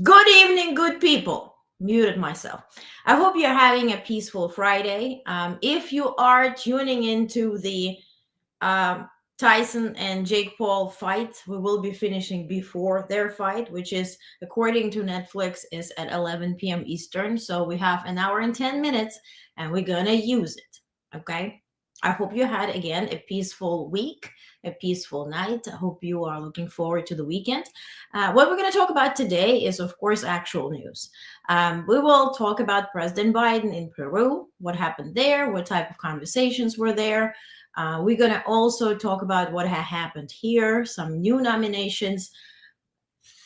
Good evening, good people. Muted myself. I hope you're having a peaceful Friday. If you are tuning into the Tyson and Jake Paul fight, we will be finishing before their fight, which is, according to Netflix, is at 11 p.m. Eastern. So we have an hour and 10 minutes, and we're gonna use it. Okay. I hope you had again a peaceful week, a peaceful night. I hope you are looking forward to the weekend. What we're going to talk about today is, of course, actual news. We will talk about President Biden in Peru, what happened there, what type of conversations were there. We're going to also talk about what happened here, some new nominations.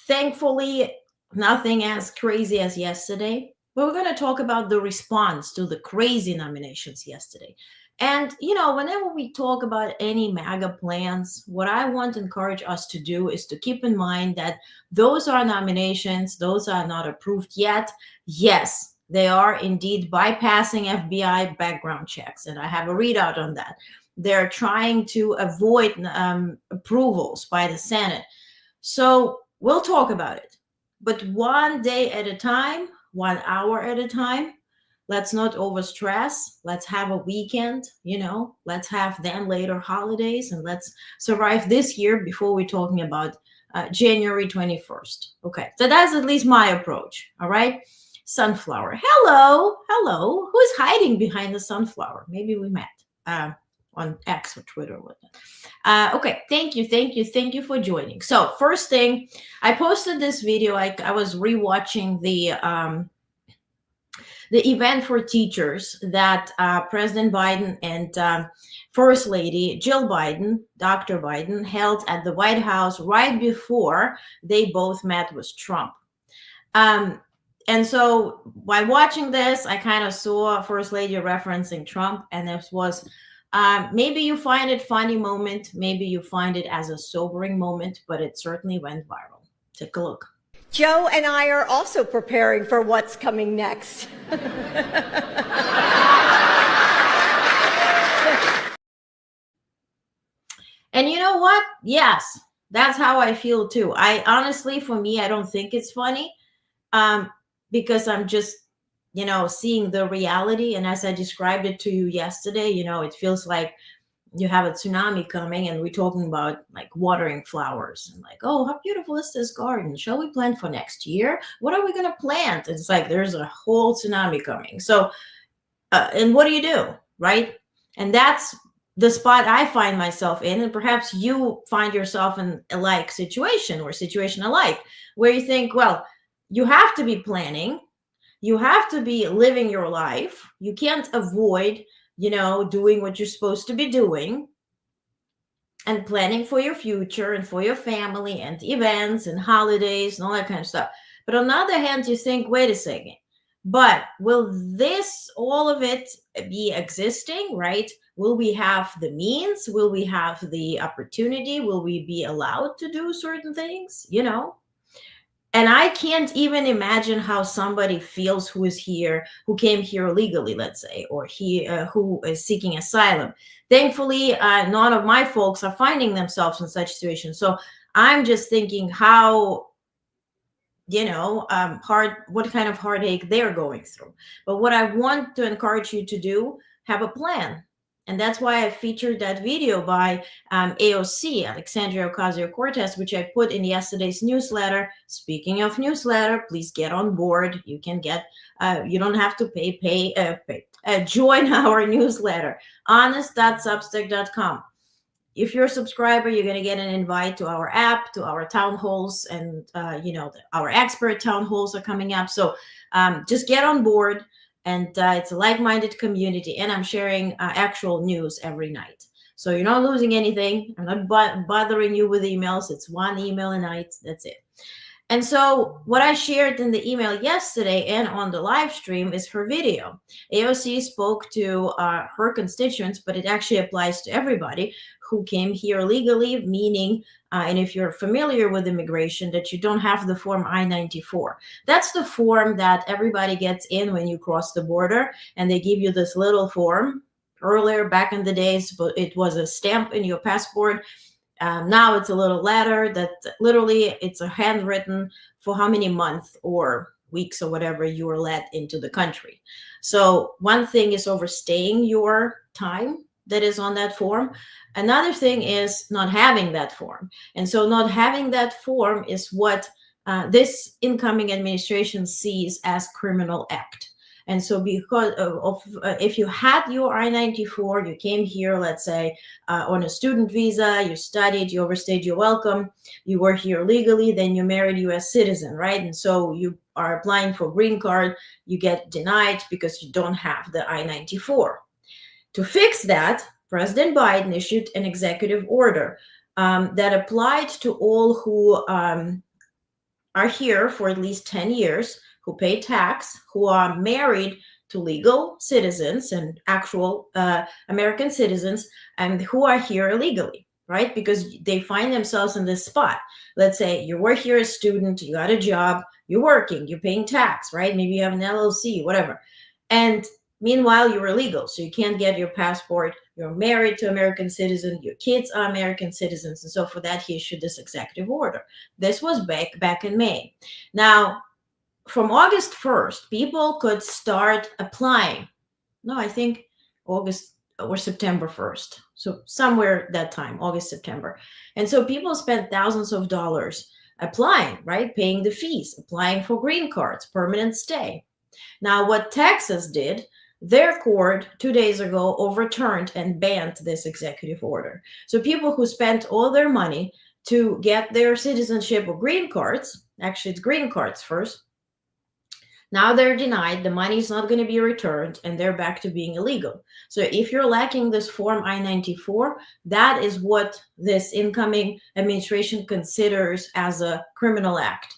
Thankfully, nothing as crazy as yesterday. But we're going to talk about the response to the crazy nominations yesterday. And, whenever we talk about any MAGA plans, what I want to encourage us to do is to keep in mind that those are nominations, those are not approved yet. Yes, they are indeed bypassing FBI background checks. And I have a readout on that. They're trying to avoid approvals by the Senate. So we'll talk about it. But one day at a time, 1 hour at a time. Let's not overstress. Let's have a weekend, let's have then later holidays, and let's survive this year before we're talking about January 21st. Okay, so that's at least my approach. All right. Sunflower. Hello. Who's hiding behind the sunflower? Maybe we met on X or Twitter or whatnot. Okay, thank you for joining. So first thing, I posted this video. I was rewatching the event for teachers that President Biden and First Lady Jill Biden, Dr. Biden, held at the White House right before they both met with Trump. And so by watching this, I kind of saw First Lady referencing Trump, and this was maybe you find it funny moment, maybe you find it as a sobering moment, but it certainly went viral. Take a look. Joe and I are also preparing for what's coming next. And you know what? Yes, that's how I feel too. I honestly, for me, I don't think it's funny because I'm just, seeing the reality. And as I described it to you yesterday, it feels like you have a tsunami coming and we're talking about like watering flowers and like, oh, how beautiful is this garden? Shall we plant for next year? What are we going to plant? It's like there's a whole tsunami coming. So, and what do? Right? And that's the spot I find myself in. And perhaps you find yourself in a like situation or situation alike, where you think, well, you have to be planning. You have to be living your life. You can't avoid doing what you're supposed to be doing and planning for your future and for your family and events and holidays and all that kind of stuff. But on the other hand, you think, wait a second, but will all of it be existing, right? Will we have the means? Will we have the opportunity? Will we be allowed to do certain things? And I can't even imagine how somebody feels who came here legally, let's say, or who is seeking asylum. Thankfully, none of my folks are finding themselves in such situations. So I'm just thinking how, what kind of heartache they're going through. But what I want to encourage you to do, have a plan. And that's why I featured that video by AOC, Alexandria Ocasio-Cortez, which I put in yesterday's newsletter. Speaking of newsletter, please get on board. You can get, you don't have to join our newsletter, honest.substack.com. if you're a subscriber, you're going to get an invite to our app, to our town halls, and our expert town halls are coming up. So just get on board, and it's a like-minded community, and I'm sharing actual news every night. So you're not losing anything. I'm not bothering you with emails. It's one email a night. That's it. And so what I shared in the email yesterday and on the live stream is her video. AOC spoke to her constituents, but it actually applies to everybody who came here legally, meaning, and if you're familiar with immigration, that you don't have the form I-94. That's the form that everybody gets in when you cross the border, and they give you this little form. Earlier, back in the days, but it was a stamp in your passport. Now it's a little letter that literally it's a handwritten for how many months or weeks or whatever you were let into the country. So one thing is overstaying your time that is on that form. Another thing is not having that form. And so not having that form is what this incoming administration sees as criminal act. And so because if you had your I-94, you came here, let's say, on a student visa, you studied, you overstayed your welcome, you were here legally, then you married a US citizen, right? And so you are applying for green card, you get denied because you don't have the I-94. To fix that, President Biden issued an executive order that applied to all who are here for at least 10 years, who pay tax, who are married to legal citizens and actual American citizens, and who are here illegally, right? Because they find themselves in this spot. Let's say you were here as a student, you got a job, you're working, you're paying tax, right? Maybe you have an LLC, whatever. And meanwhile, you're illegal, so you can't get your passport. You're married to American citizen. Your kids are American citizens. And so for that, he issued this executive order. This was back in May. Now, from August 1st, people could start applying. No, I think August or September 1st. So somewhere that time, August, September. And so people spent thousands of dollars applying, right? Paying the fees, applying for green cards, permanent stay. Now, what Texas did, their court 2 days ago overturned and banned this executive order. So people who spent all their money to get their citizenship or green cards, actually it's green cards first, now they're denied, the money is not going to be returned, and they're back to being illegal. So if you're lacking this form I-94, that is what this incoming administration considers as a criminal act.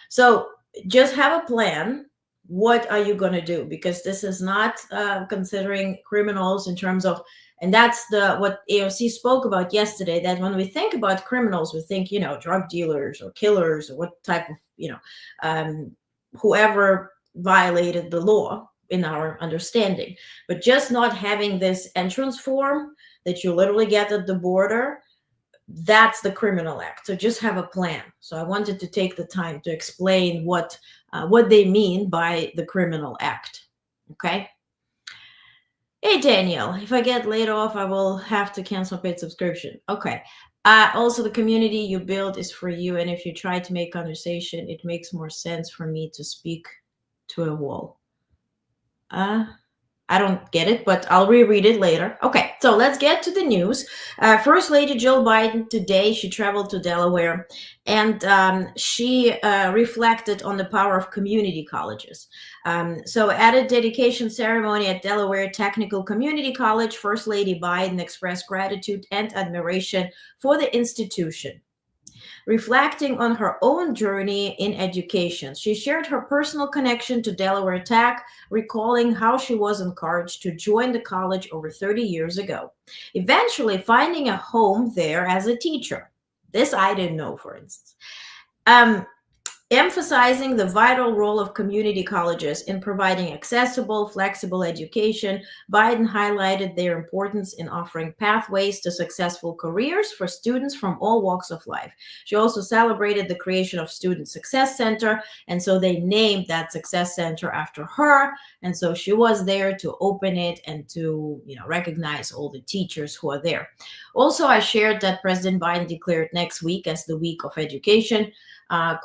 So just have a plan. What are you going to do? Because this is not considering criminals in terms of, and that's what AOC spoke about yesterday, that when we think about criminals, we think, drug dealers or killers or what type of, whoever violated the law in our understanding. But just not having this entrance form that you literally get at the border, that's the criminal act. So just have a plan. So I wanted to take the time to explain what they mean by the criminal act. Okay. Hey, Daniel, if I get laid off, I will have to cancel paid subscription. Okay. Also, the community you build is for you. And if you try to make conversation, it makes more sense for me to speak to a wall. I don't get it, but I'll reread it later. Okay, so let's get to the news. First Lady Jill Biden today, she traveled to Delaware, and she reflected on the power of community colleges. So at a dedication ceremony at Delaware Technical Community College, First Lady Biden expressed gratitude and admiration for the institution. Reflecting on her own journey in education, she shared her personal connection to Delaware Tech, recalling how she was encouraged to join the college over 30 years ago, eventually finding a home there as a teacher. This I didn't know, for instance. Emphasizing the vital role of community colleges in providing accessible, flexible education, Biden highlighted their importance in offering pathways to successful careers for students from all walks of life. She also celebrated the creation of Student Success Center, and so they named that Success Center after her, and so she was there to open it and to recognize all the teachers who are there. Also, I shared that President Biden declared next week as the Week of Education,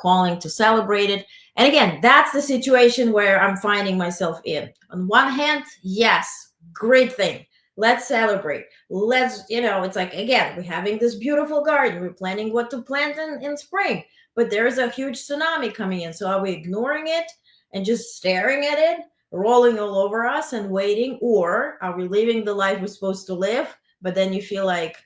calling to celebrate it. And again, that's the situation where I'm finding myself in. On one hand, yes, great thing. Let's celebrate. Let's, it's like, again, we're having this beautiful garden. We're planning what to plant in spring, but there's a huge tsunami coming in. So are we ignoring it and just staring at it, rolling all over us and waiting? Or are we living the life we're supposed to live? But then you feel like,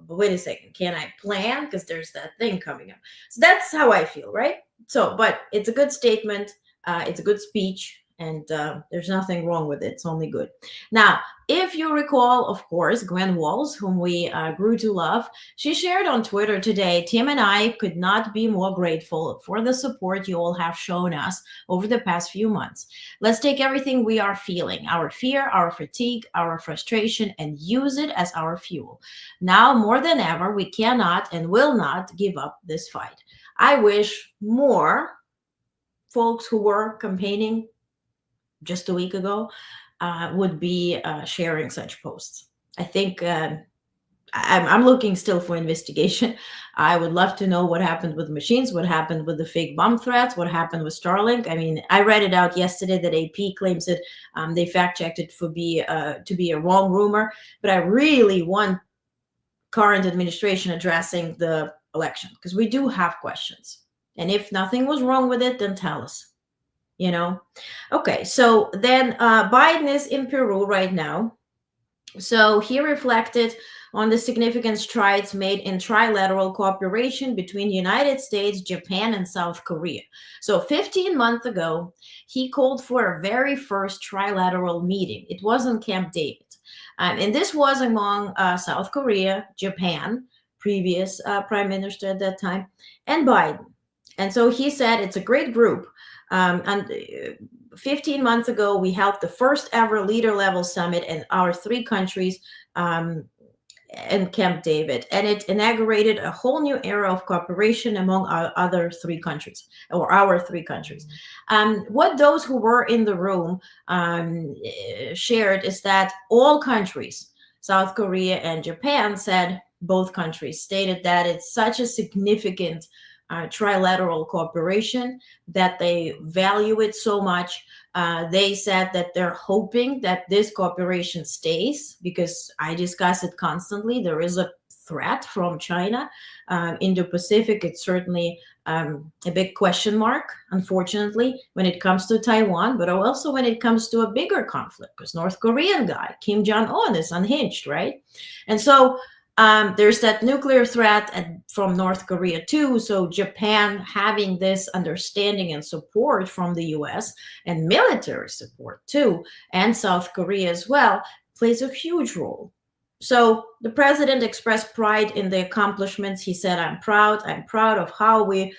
but wait a second, can I plan? Because there's that thing coming up. So that's how I feel, right? So, but it's a good statement. It's a good speech, and there's nothing wrong with it. It's only good. Now, if you recall, of course, Gwen Walls, whom we grew to love, she shared on Twitter today, Tim and I could not be more grateful for the support you all have shown us over the past few months. Let's take everything we are feeling, our fear, our fatigue, our frustration, and use it as our fuel. Now, more than ever, we cannot and will not give up this fight. I wish more folks who were campaigning just a week ago would be sharing such posts. I think I'm looking still for investigation. I would love to know what happened with machines, what happened with the fake bomb threats, what happened with Starlink. I mean, I read it out yesterday that AP claims that they fact-checked it to be a wrong rumor, but I really want current administration addressing the election, because we do have questions. And if nothing was wrong with it, then tell us. Okay, so then Biden is in Peru right now. So he reflected on the significant strides made in trilateral cooperation between the United States, Japan, and South Korea. So 15 months ago, he called for a very first trilateral meeting. It was in Camp David. And this was among South Korea, Japan, previous prime minister at that time, and Biden. And so he said it's a great group. And 15 months ago, we held the first ever leader level summit in our three countries in Camp David. And it inaugurated a whole new era of cooperation among our other three countries, or our three countries. What those who were in the room shared is that all countries, South Korea and Japan, said, both countries stated that it's such a significant trilateral cooperation that they value it so much. They said that they're hoping that this cooperation stays, because I discuss it constantly. There is a threat from China. Indo-Pacific, it's certainly a big question mark, unfortunately, when it comes to Taiwan, but also when it comes to a bigger conflict, because North Korean guy, Kim Jong-un, is unhinged, right? And so there's that nuclear threat from North Korea too. So Japan having this understanding and support from the US, and military support too, and South Korea as well, plays a huge role. So the president expressed pride in the accomplishments. He said, I'm proud of how we've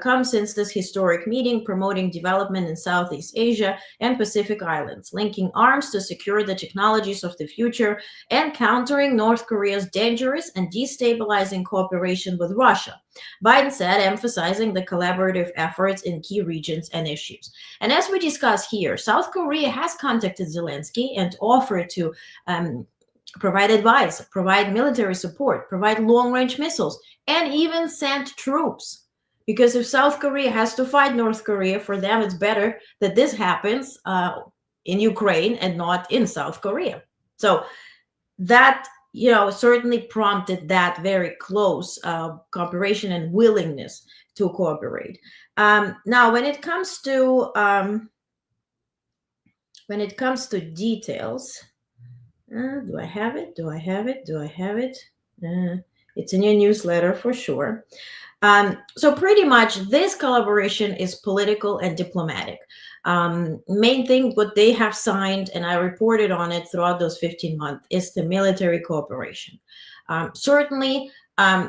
come since this historic meeting, promoting development in Southeast Asia and Pacific Islands, linking arms to secure the technologies of the future, and countering North Korea's dangerous and destabilizing cooperation with Russia. Biden said, emphasizing the collaborative efforts in key regions and issues. And as we discuss here, South Korea has contacted Zelensky and offered to provide advice, provide military support, provide long-range missiles, and even send troops. Because if South Korea has to fight North Korea, for them it's better that this happens in Ukraine and not in South Korea. So that, certainly prompted that very close cooperation and willingness to cooperate. Now, when it comes to details, do I have it? It's in your newsletter for sure. So pretty much this collaboration is political and diplomatic. Main thing, what they have signed, and I reported on it throughout those 15 months, is the military cooperation. Certainly,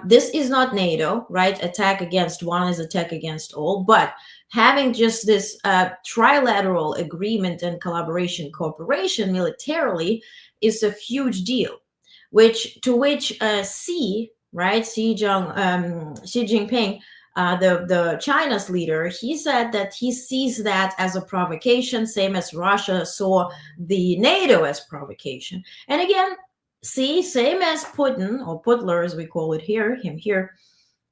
this is not NATO, right? Attack against one is attack against all, but having just this trilateral agreement and collaboration cooperation militarily is a huge deal, which Xi Jinping, the China's leader, he said that he sees that as a provocation, same as Russia saw the NATO as provocation. And again, same as Putin, or Putler as we call it here,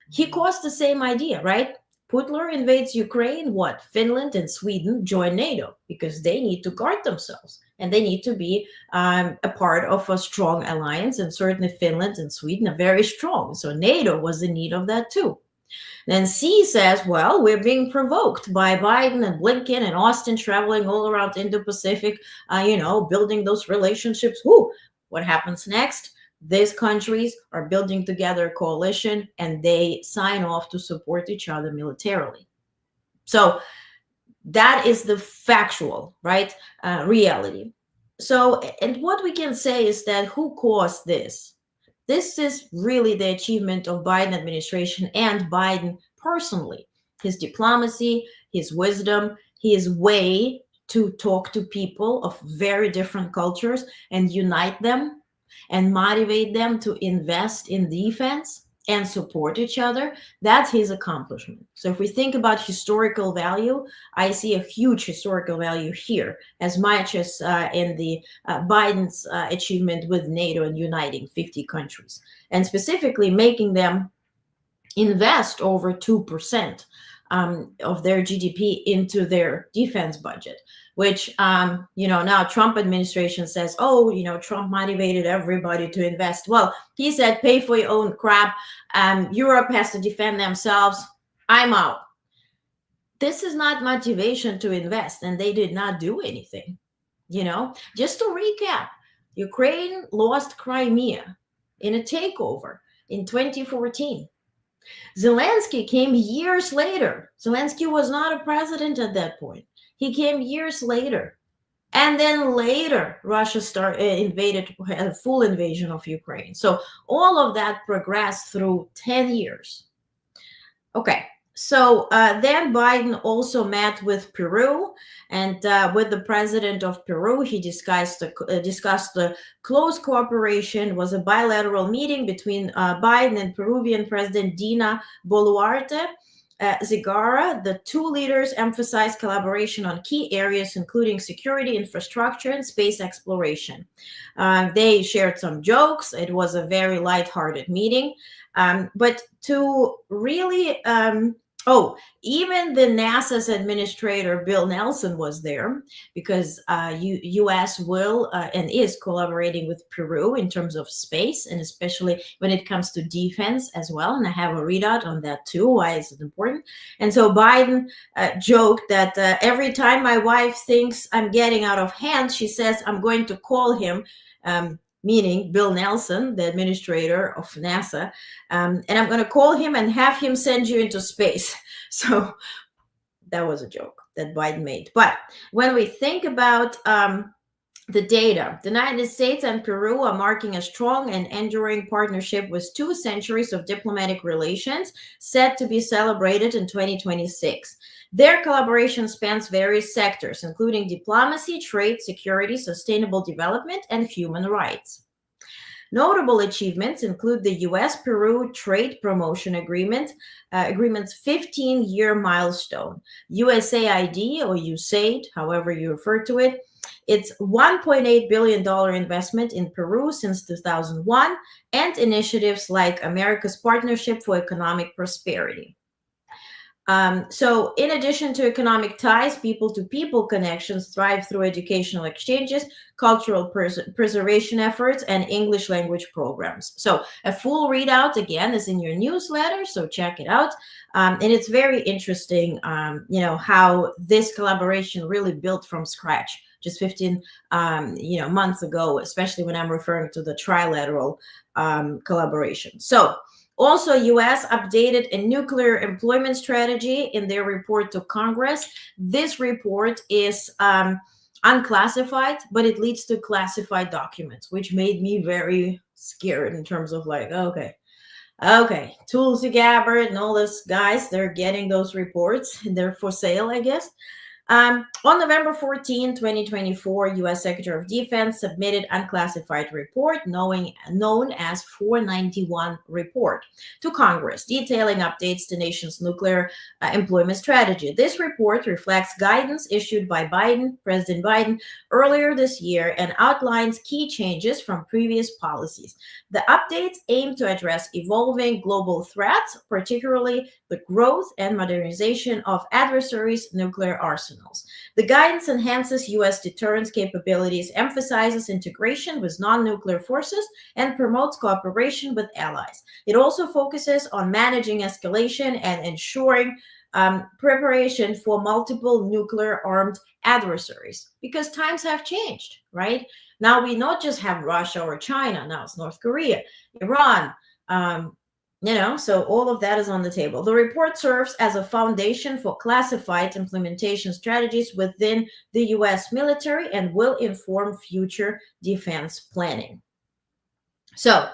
he caused the same idea, right? Putler invades Ukraine, what? Finland and Sweden join NATO because they need to guard themselves and they need to be a part of a strong alliance. And certainly Finland and Sweden are very strong. So NATO was in need of that too. Then C says, well, we're being provoked by Biden and Blinken and Austin traveling all around Indo-Pacific, building those relationships. What happens next? These countries are building together a coalition and they sign off to support each other militarily. So that is the factual, right, reality. So, and what we can say is that who caused this? This is really the achievement of Biden administration and Biden personally. His diplomacy, his wisdom, his way to talk to people of very different cultures and unite them and motivate them to invest in defense and support each other. That's his accomplishment. So if we think about historical value, I see a huge historical value here, as much as in the Biden's achievement with NATO and uniting 50 countries, and specifically making them invest over 2% of their GDP into their defense budget, which, now Trump administration says, Trump motivated everybody to invest. Well, he said, pay for your own crap. Europe has to defend themselves. I'm out. This is not motivation to invest, and they did not do anything. Just to recap, Ukraine lost Crimea in a takeover in 2014. Zelensky came years later. Zelensky was not a president at that point. He came years later. And then later, Russia had a full invasion of Ukraine. So all of that progressed through 10 years. Okay. So then Biden also met with Peru, and with the president of Peru, he discussed the close cooperation. It was a bilateral meeting between Biden and Peruvian President Dina Boluarte Zigara. The two leaders emphasized collaboration on key areas, including security, infrastructure, and space exploration. They shared some jokes. It was a very lighthearted meeting. But to really... even the NASA's administrator, Bill Nelson, was there because U.S. will and is collaborating with Peru in terms of space, and especially when it comes to defense as well. And I have a readout on that too. Why is it important? And so Biden joked that every time my wife thinks I'm getting out of hand, she says, I'm going to call him, meaning Bill Nelson, the administrator of NASA, and I'm going to call him and have him send you into space. So that was a joke that Biden made. But when we think about the data, the United States and Peru are marking a strong and enduring partnership with 2 centuries of diplomatic relations set to be celebrated in 2026. Their collaboration spans various sectors, including diplomacy, trade, security, sustainable development, and human rights. Notable achievements include the U.S.-Peru Trade Promotion Agreement's 15-year milestone, USAID or USAID, however you refer to it. It's $1.8 billion investment in Peru since 2001, and initiatives like America's Partnership for Economic Prosperity. So in addition to economic ties, people-to-people connections thrive through educational exchanges, cultural preservation efforts, and English language programs. So a full readout, again, is in your newsletter, so check it out. And it's very interesting, how this collaboration really built from scratch just 15 months ago, especially when I'm referring to the trilateral collaboration. So also, U.S. updated a nuclear employment strategy in their report to Congress. This report is unclassified, but it leads to classified documents, which made me very scared in terms of like, okay, Tulsi Gabbard and all those guys, they're getting those reports and they're for sale, I guess. On November 14, 2024, U.S. Secretary of Defense submitted unclassified report known as 491 report to Congress, detailing updates to nation's nuclear employment strategy. This report reflects guidance issued by President Biden, earlier this year and outlines key changes from previous policies. The updates aim to address evolving global threats, particularly the growth and modernization of adversaries' nuclear arsenals. The guidance enhances U.S. deterrence capabilities, emphasizes integration with non-nuclear forces, and promotes cooperation with allies. It also focuses on managing escalation and ensuring preparation for multiple nuclear-armed adversaries, because times have changed, right? Now we not just have Russia or China, now it's North Korea, Iran, so all of that is on the table. The report serves as a foundation for classified implementation strategies within the U.S. military and will inform future defense planning. So,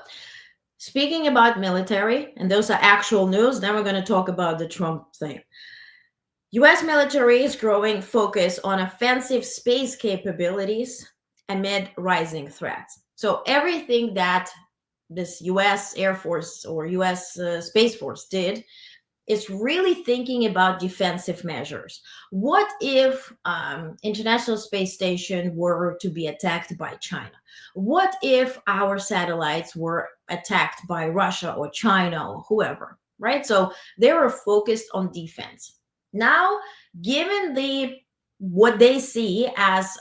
speaking about military, and those are actual news, then we're going to talk about the Trump thing. U.S. military is growing focus on offensive space capabilities amid rising threats. So everything that this U.S. Air Force or U.S. Space Force did is really thinking about defensive measures. What if International Space Station were to be attacked by China? What if our satellites were attacked by Russia or China or whoever, right? So they were focused on defense. Now, given what they see as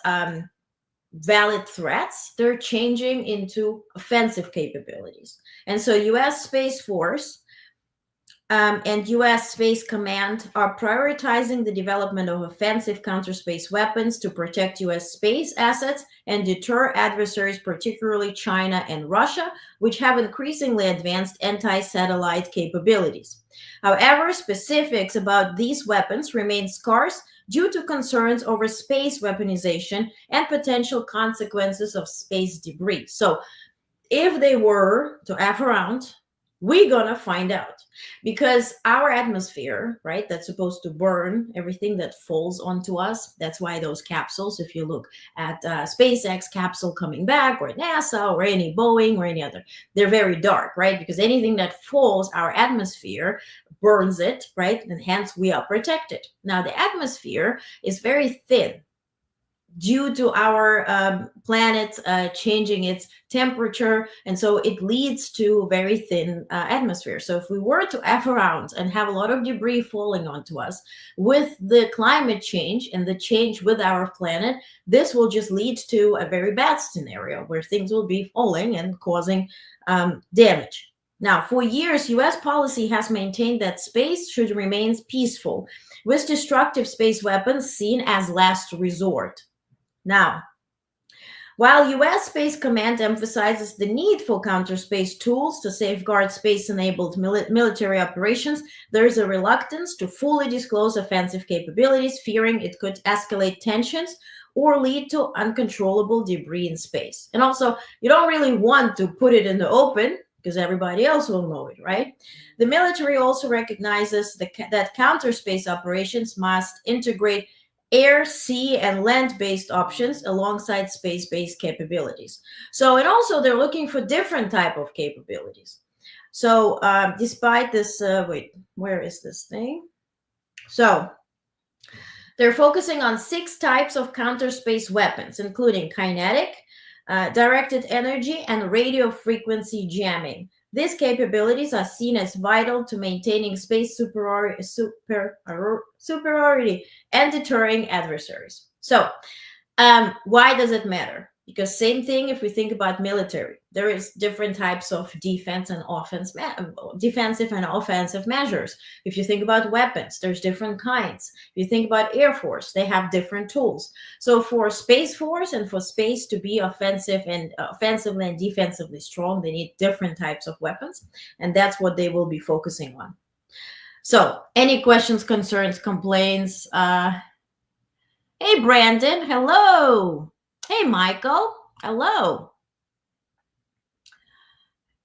valid threats, they're changing into offensive capabilities. And so U.S. Space Force and U.S. Space Command are prioritizing the development of offensive counter-space weapons to protect U.S. space assets and deter adversaries, particularly China and Russia, which have increasingly advanced anti-satellite capabilities. However, specifics about these weapons remain scarce due to concerns over space weaponization and potential consequences of space debris. So if they were to F around, we're gonna find out, because our atmosphere, right, that's supposed to burn everything that falls onto us. That's why those capsules, if you look at SpaceX capsule coming back, or NASA, or any Boeing, or any other, they're very dark, right? Because anything that falls, our atmosphere burns it, right? And hence we are protected. Now the atmosphere is very thin due to our planet changing its temperature, and so it leads to a very thin atmosphere. So if we were to F around and have a lot of debris falling onto us with the climate change and the change with our planet, this will just lead to a very bad scenario where things will be falling and causing damage. Now, for years, U.S. policy has maintained that space should remain peaceful, with destructive space weapons seen as last resort. Now, while U.S. Space Command emphasizes the need for counter-space tools to safeguard space-enabled military operations, there is a reluctance to fully disclose offensive capabilities, fearing it could escalate tensions or lead to uncontrollable debris in space. And also, you don't really want to put it in the open, because everybody else will know it, right? The military also recognizes that counter-space operations must integrate air, sea, and land-based options alongside space-based capabilities. So, and also they're looking for different type of capabilities. So despite this, wait, where is this thing? So they're focusing on 6 types of counter-space weapons, including kinetic, directed energy, and radio frequency jamming. These capabilities are seen as vital to maintaining space superiority and deterring adversaries. So, why does it matter? Because same thing if we think about military, there is different types of defensive and offensive measures. If you think about weapons, there's different kinds. If you think about Air Force, they have different tools. So for Space Force and for space to be offensively and defensively strong, they need different types of weapons, and that's what they will be focusing on. So any questions, concerns, complaints? Hey, Brandon, hello. Hey, Michael, hello.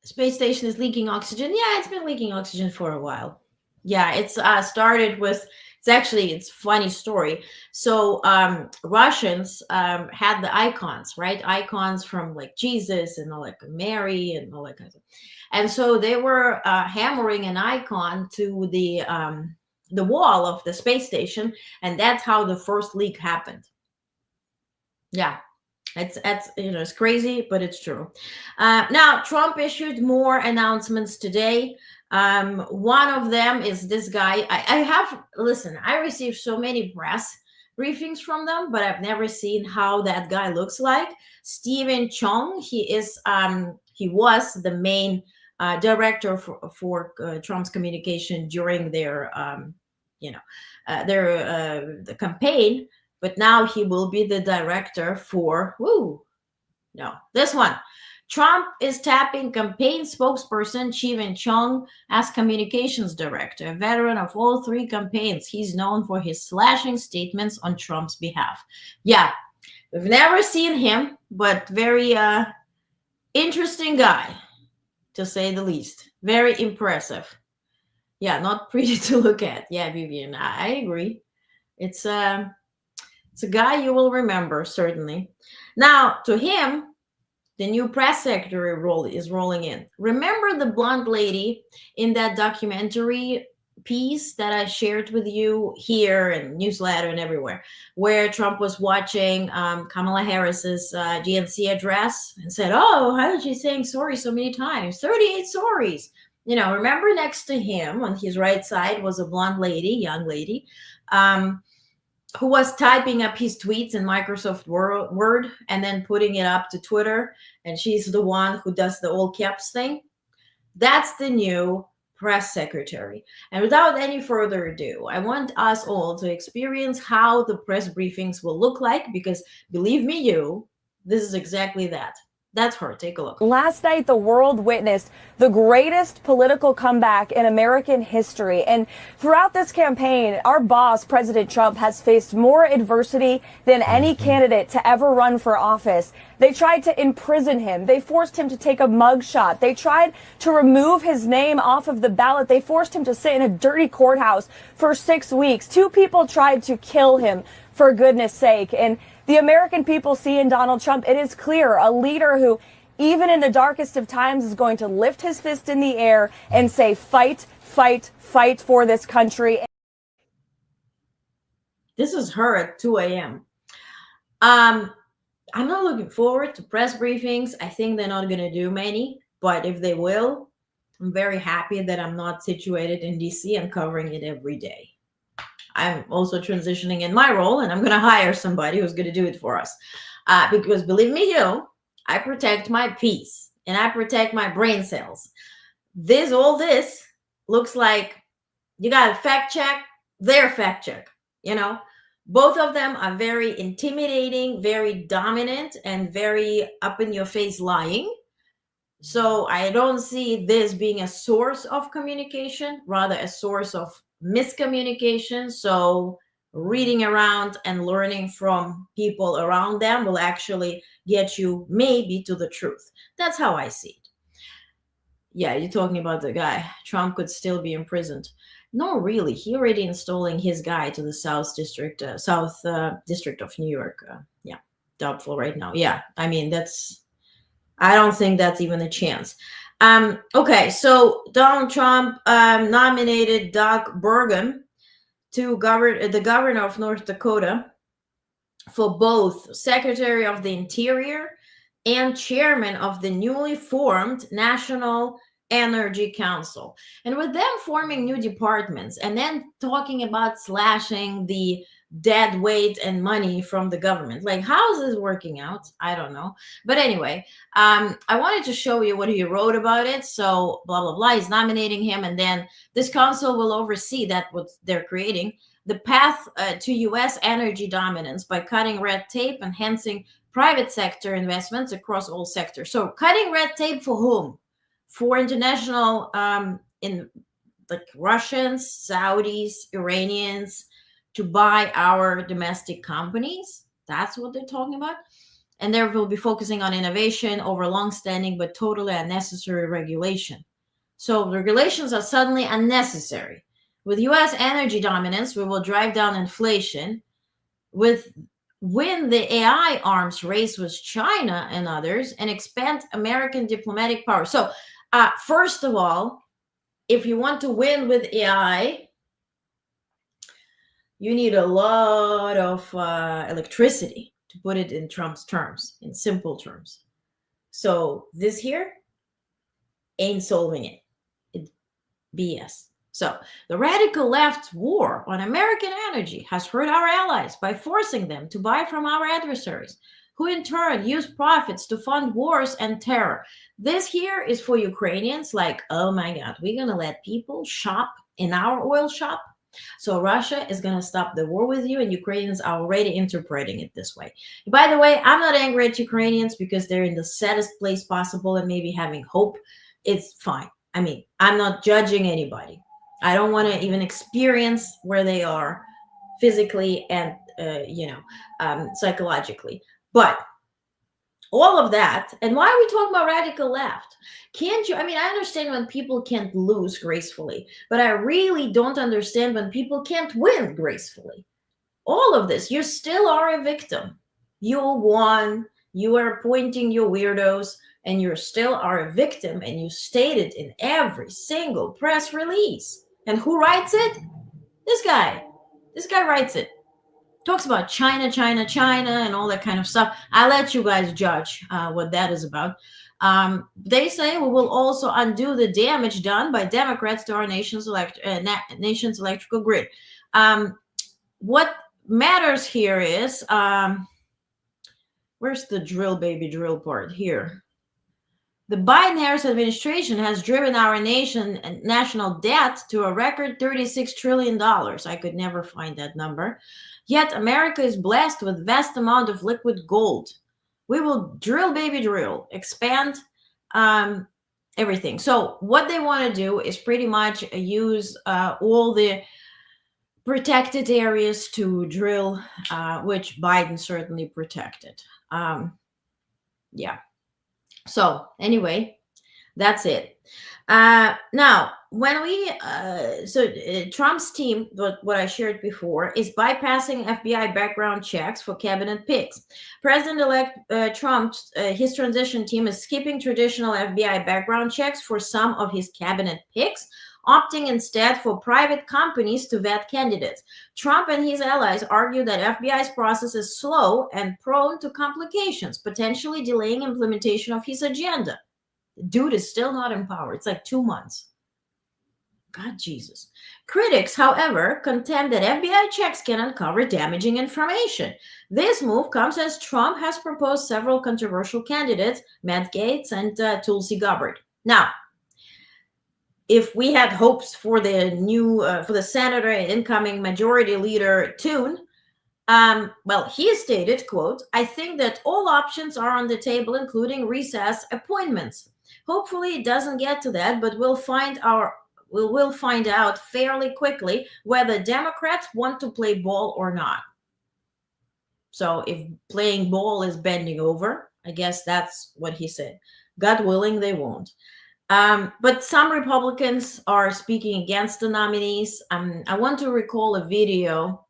Space station is leaking oxygen. Yeah, it's been leaking oxygen for a while. Yeah, it's started with it's a funny story. So Russians had the icons, right? Icons from like Jesus and like Mary and all that kind of stuff. And so they were hammering an icon to the wall of the space station, and that's how the first leak happened. Yeah. It's it's crazy, but it's true. Now Trump issued more announcements today. One of them is this guy. I received so many press briefings from them, but I've never seen how that guy looks like. Stephen Chung. He was the main director for Trump's communication during their the campaign. But now he will be the director for this one. Trump is tapping campaign spokesperson Stephen Chung as communications director, a veteran of all three campaigns. He's known for his slashing statements on Trump's behalf. Yeah, we've never seen him, but very interesting guy, to say the least. Very impressive. Yeah, not pretty to look at. Yeah, Vivian, I agree. It's a guy you will remember, certainly. Now, to him, the new press secretary role is rolling in. Remember the blonde lady in that documentary piece that I shared with you here and newsletter and everywhere, where Trump was watching Kamala Harris's GNC address and said, "Oh, how did she saying sorry so many times? 38 sorries." Remember next to him on his right side was a blonde lady, young lady, who was typing up his tweets in Microsoft Word and then putting it up to Twitter. And she's the one who does the all caps thing. That's the new press secretary. And without any further ado, I want us all to experience how the press briefings will look like, because believe me, this is exactly that. That's her. Take a look. Last night, the world witnessed the greatest political comeback in American history. And throughout this campaign, our boss, President Trump, has faced more adversity than any candidate to ever run for office. They tried to imprison him. They forced him to take a mugshot. They tried to remove his name off of the ballot. They forced him to sit in a dirty courthouse for 6 weeks. 2 people tried to kill him, for goodness sake. And the American people see in Donald Trump, it is clear, a leader who, even in the darkest of times, is going to lift his fist in the air and say, fight, fight, fight for this country. This is her at 2 a.m. I'm not looking forward to press briefings. I think they're not going to do many, but if they will, I'm very happy that I'm not situated in DC and covering it every day. I'm also transitioning in my role, and I'm going to hire somebody who's going to do it for us. Because believe me, I protect my peace and I protect my brain cells. All this looks like you got to fact check their fact check. Both of them are very intimidating, very dominant, and very up in your face lying. So I don't see this being a source of communication, rather a source of miscommunication. So reading around and learning from people around them will actually get you maybe to the truth. That's how I see it. Yeah, you're talking about the guy. Trump could still be imprisoned. No, really. He already installing his guy to the South District of New York. Yeah, doubtful right now. Yeah, I mean, I don't think that's even a chance. Okay, so Donald Trump nominated Doug Burgum to the governor of North Dakota for both Secretary of the Interior and chairman of the newly formed National Energy Council. And with them forming new departments and then talking about slashing the dead weight and money from the government, like, how is this working out? I don't know. But anyway, I wanted to show you what he wrote about it. So blah, blah, blah. He's nominating him. And then this council will oversee what they're creating, the path to U.S. energy dominance by cutting red tape, enhancing private sector investments across all sectors. So cutting red tape for whom? For international, Russians, Saudis, Iranians, to buy our domestic companies. That's what they're talking about. And they will be focusing on innovation over long-standing but totally unnecessary regulation. So regulations are suddenly unnecessary. With US energy dominance, we will drive down inflation. Win the AI arms race with China and others, and expand American diplomatic power. So, first of all, if you want to win with AI, you need a lot of electricity, to put it in Trump's terms, in simple terms. So this here ain't solving it. It's BS. So the radical left's war on American energy has hurt our allies by forcing them to buy from our adversaries, who in turn use profits to fund wars and terror. This here is for Ukrainians like, oh my God, we're going to let people shop in our oil shop. So Russia is going to stop the war with you, and Ukrainians are already interpreting it this way. By the way, I'm not angry at Ukrainians because they're in the saddest place possible and maybe having hope. It's fine. I mean, I'm not judging anybody. I don't want to even experience where they are physically and, psychologically. But all of that, and why are we talking about radical left? Can't you? I mean, I understand when people can't lose gracefully, but I really don't understand when people can't win gracefully. All of this, you still are a victim. You won, you are appointing your weirdos, and you still are a victim, and you state it in every single press release. And who writes it? This guy. This guy writes it. Talks about China, China, China, and all that kind of stuff. I'll let you guys judge what that is about. They say we will also undo the damage done by Democrats to our nation's electrical grid. What matters here is, where's the drill baby drill part here? The Biden-Harris administration has driven our national debt to a record $36 trillion. I could never find that number. Yet America is blessed with vast amount of liquid gold. We will drill, baby, drill, expand everything. So what they want to do is pretty much use all the protected areas to drill, which Biden certainly protected. Yeah. So anyway, that's it. Now, when Trump's team, what I shared before, is bypassing FBI background checks for cabinet picks. President-elect Trump, his transition team is skipping traditional FBI background checks for some of his cabinet picks, opting instead for private companies to vet candidates. Trump and his allies argue that FBI's process is slow and prone to complications, potentially delaying implementation of his agenda. The dude is still not in power. It's like 2 months. God, Jesus. Critics, however, contend that FBI checks can uncover damaging information. This move comes as Trump has proposed several controversial candidates, Matt Gaetz and Tulsi Gabbard. Now, if we had hopes for the for the senator and incoming majority leader Thune, well, he stated, quote, "I think that all options are on the table, including recess appointments. Hopefully it doesn't get to that, but we'll find out fairly quickly whether Democrats want to play ball or not." So if playing ball is bending over, I guess that's what he said. God willing, they won't. But some Republicans are speaking against the nominees. I want to recall a video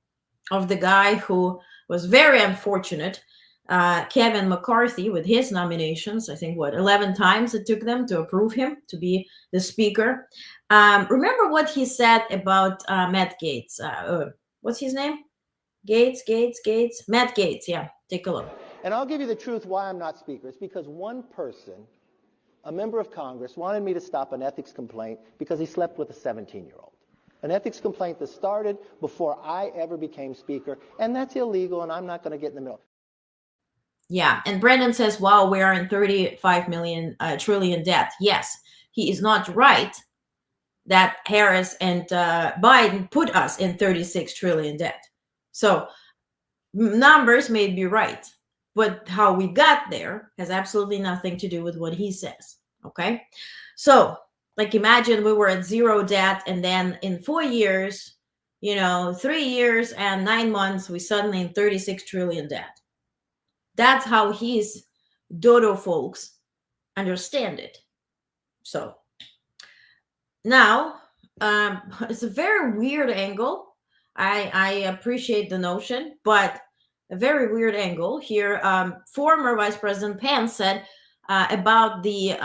of the guy who was very unfortunate, Kevin McCarthy, with his nominations. I think, 11 times it took them to approve him to be the speaker. Remember what he said about Matt Gaetz. What's his name? Gaetz. Matt Gaetz, yeah. Take a look. And I'll give you the truth why I'm not speaker. It's because one person, a member of Congress, wanted me to stop an ethics complaint because he slept with a 17-year-old. An ethics complaint that started before I ever became speaker, and that's illegal, and I'm not going to get in the middle. Yeah, and Brendan says, wow, we are in 35 trillion debt. Yes, he is not right that Harris and Biden put us in 36 trillion debt. So numbers may be right, but how we got there has absolutely nothing to do with what he says, okay? So, like, imagine we were at zero debt, and then in 4 years, 3 years and 9 months, we suddenly in 36 trillion debt. That's how his dodo folks understand it. So now It's a very weird angle. I appreciate the notion, but a very weird angle here. Former Vice President Pence said about the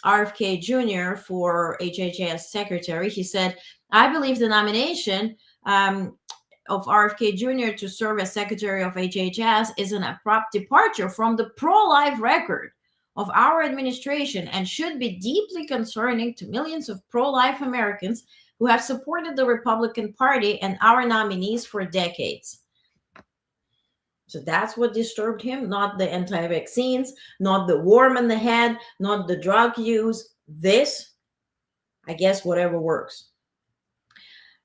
RFK Jr. for HHS secretary. He said, I believe the nomination of RFK Jr. to serve as secretary of HHS is an abrupt departure from the pro-life record of our administration and should be deeply concerning to millions of pro-life Americans who have supported the Republican Party and our nominees for decades. So that's what disturbed him, not the anti-vaccines, not the worm in the head, not the drug use. This, I guess, whatever works.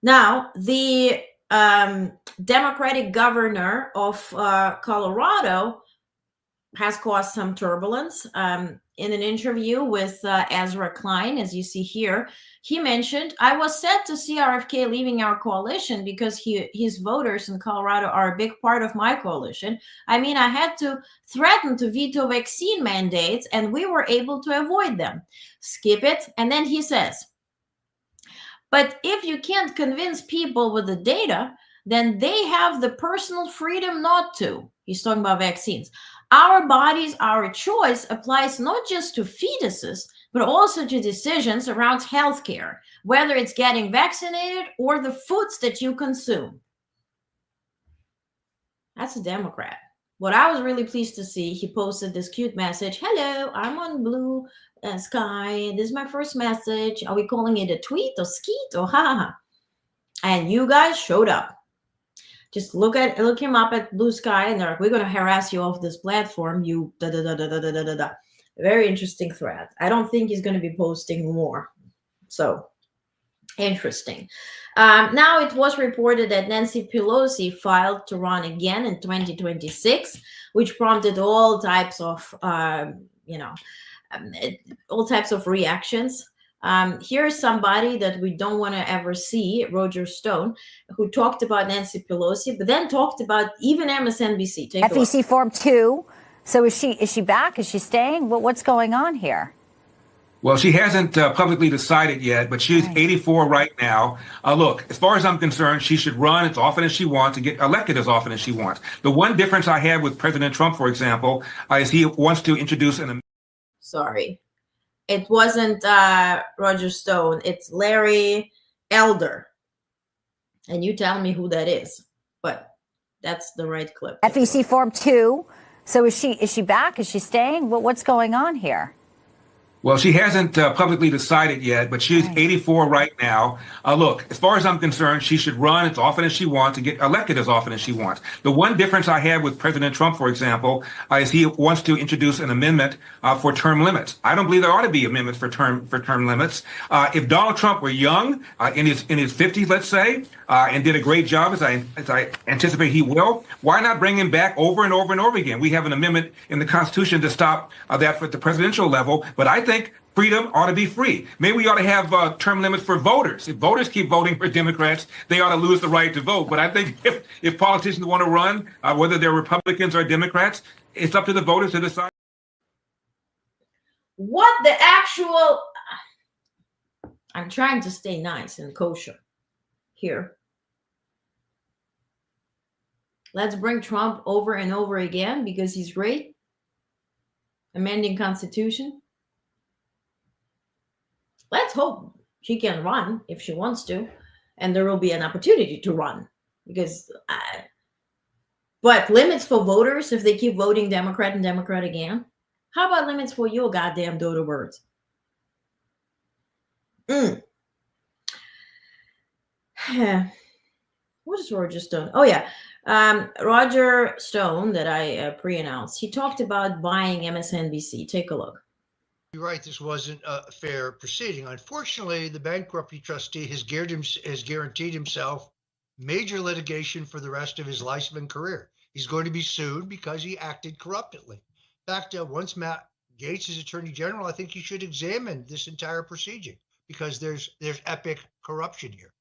Now, the Democratic governor of Colorado has caused some turbulence. In an interview with Ezra Klein, as you see here, he mentioned, I was sad to see RFK leaving our coalition because his voters in Colorado are a big part of my coalition. I mean, I had to threaten to veto vaccine mandates and we were able to avoid them. Skip it. And then he says, but if you can't convince people with the data, then they have the personal freedom not to. He's talking about vaccines. Our bodies, our choice applies not just to fetuses, but also to decisions around healthcare, whether it's getting vaccinated or the foods that you consume. That's a Democrat. What I was really pleased to see, he posted this cute message. Hello, I'm on Blue Sky. This is my first message. Are we calling it a tweet or skeet or ha? And you guys showed up. Just look him up at Blue Sky, and they're like, we're going to harass you off this platform. You da da da da da da da da. Very interesting thread. I don't think he's going to be posting more. So interesting. Now it was reported that Nancy Pelosi filed to run again in 2026, which prompted all types of, all types of reactions. Here's somebody that we don't want to ever see, Roger Stone, who talked about Nancy Pelosi, but then talked about even MSNBC. Take FEC Form 2. So is she back? Is she staying? What's going on here? Well, she hasn't publicly decided yet, but she's 84 right now. Look, as far as I'm concerned, she should run as often as she wants and get elected as often as she wants. The one difference I have with President Trump, for example, is he wants to introduce an... Sorry. It wasn't Roger Stone. It's Larry Elder. And you tell me who that is. But that's the right clip. FEC Form 2. So is she back? Is she staying? What's going on here? Well, she hasn't publicly decided yet, but she's 84 right now. Look, as far as I'm concerned, she should run as often as she wants and get elected as often as she wants. The one difference I have with President Trump, for example, is he wants to introduce an amendment for term limits. I don't believe there ought to be amendments for term limits. If Donald Trump were young, in his 50s, let's say, and did a great job, as I anticipate he will, why not bring him back over and over and over again? We have an amendment in the Constitution to stop that at the presidential level, but I think freedom ought to be free. Maybe we ought to have term limits for voters. If voters keep voting for Democrats, they ought to lose the right to vote. But I think if politicians want to run, whether they're Republicans or Democrats, it's up to the voters to decide. What the actual... I'm trying to stay nice and kosher here. Let's bring Trump over and over again because he's great. Amending Constitution. Let's hope she can run if she wants to, and there will be an opportunity to run because, but limits for voters if they keep voting Democrat and Democrat again. How about limits for your goddamn dodo birds? What is Roger Stone? Oh yeah, Roger Stone that I pre-announced. He talked about buying MSNBC. Take a look. You're right, this wasn't a fair proceeding. Unfortunately, the bankruptcy trustee has guaranteed himself major litigation for the rest of his life and career. He's going to be sued because he acted corruptly. In fact, once Matt Gaetz is Attorney General, I think he should examine this entire proceeding because there's epic corruption here.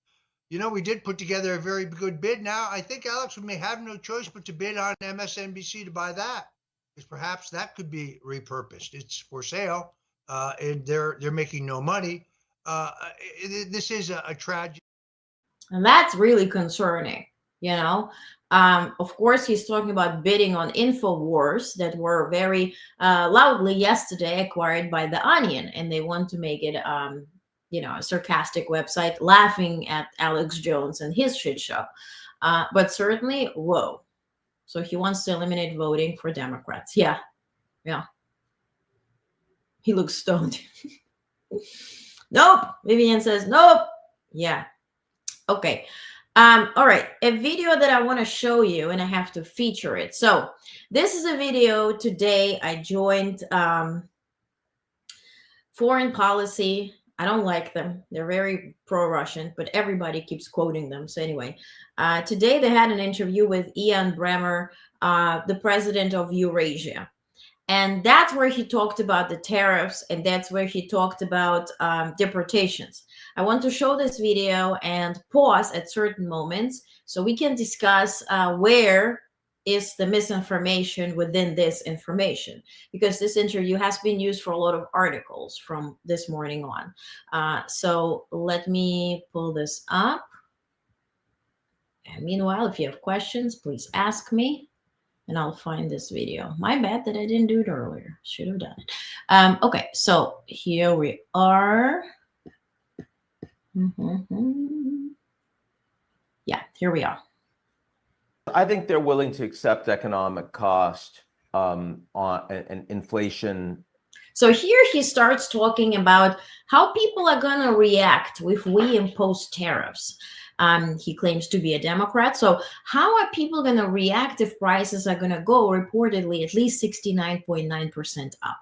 You know, we did put together a very good bid. Now, I think, Alex, we may have no choice but to bid on MSNBC to buy that, because perhaps that could be repurposed. It's for sale. And they're making no money. This is a tragedy. And that's really concerning, you know. Of course, he's talking about bidding on InfoWars that were very loudly yesterday acquired by The Onion, and they want to make it, a sarcastic website laughing at Alex Jones and his shit show. But certainly, whoa. So he wants to eliminate voting for Democrats. Yeah. He looks stoned. Nope. Vivian says, nope. Yeah. Okay. All right. A video that I want to show you, and I have to feature it. So this is a video today. I joined Foreign Policy. I don't like them. They're very pro-Russian, but everybody keeps quoting them. So anyway, today they had an interview with Ian Bremmer, the president of Eurasia. And that's where he talked about the tariffs, and that's where he talked about deportations. I want to show this video and pause at certain moments so we can discuss where is the misinformation within this information, because this interview has been used for a lot of articles from this morning on. So let me pull this up. And meanwhile, if you have questions, please ask me. And I'll find this video. My bad that I didn't do it earlier. Should have done it. Okay, so here we are. Yeah, here we are. I think they're willing to accept economic cost on and inflation. So here he starts talking about how people are going to react if we impose tariffs. He claims to be a Democrat. So how are people going to react if prices are going to go reportedly at least 69.9% up?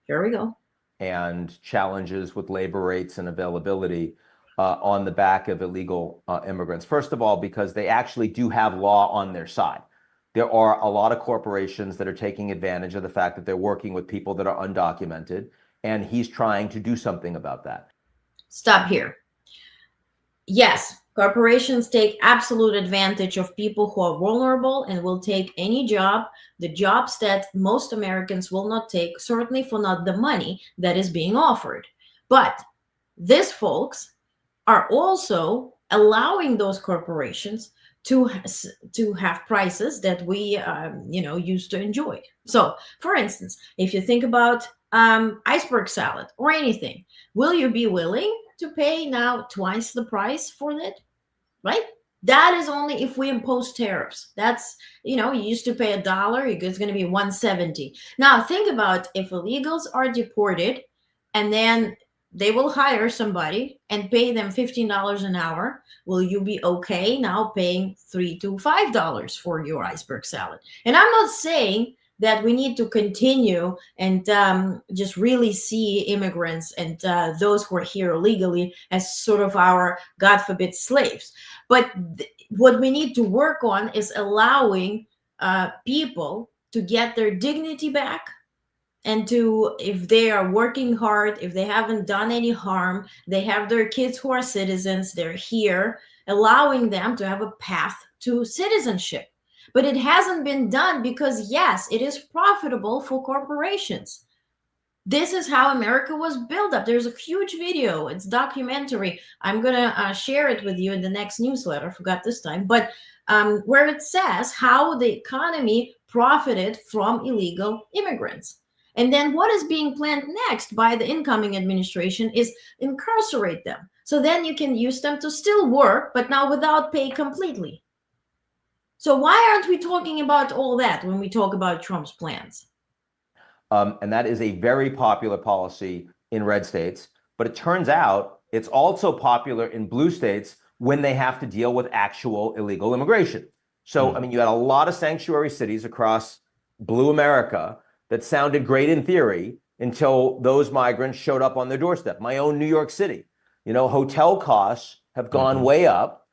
Here we go. And challenges with labor rates and availability on the back of illegal immigrants. First of all, because they actually do have law on their side. There are a lot of corporations that are taking advantage of the fact that they're working with people that are undocumented, and he's trying to do something about that. Stop here. Yes. Corporations take absolute advantage of people who are vulnerable and will take any job, the jobs that most Americans will not take, certainly for not the money that is being offered. But these folks are also allowing those corporations to have prices that we, used to enjoy. So, for instance, if you think about iceberg salad or anything, will you be willing to pay now twice the price for it? Right? That is only if we impose tariffs. That's, you used to pay $1, it's going to be $1.70. Now, think about if illegals are deported and then they will hire somebody and pay them $15 an hour. Will you be okay now paying $3 to $5 for your iceberg salad? And I'm not saying that we need to continue and just really see immigrants and those who are here illegally as sort of our, God forbid, slaves. But what we need to work on is allowing people to get their dignity back, and to, if they are working hard, if they haven't done any harm, they have their kids who are citizens, they're here, allowing them to have a path to citizenship. But it hasn't been done because, yes, it is profitable for corporations. This is how America was built up. There's a huge video. It's documentary. I'm going to share it with you in the next newsletter. I forgot this time. But where it says how the economy profited from illegal immigrants. And then what is being planned next by the incoming administration is incarcerate them. So then you can use them to still work, but now without pay completely. So why aren't we talking about all that when we talk about Trump's plans? And that is a very popular policy in red states. But it turns out it's also popular in blue states when they have to deal with actual illegal immigration. So, I mean, you had a lot of sanctuary cities across blue America that sounded great in theory until those migrants showed up on their doorstep. My own New York City, hotel costs have gone way up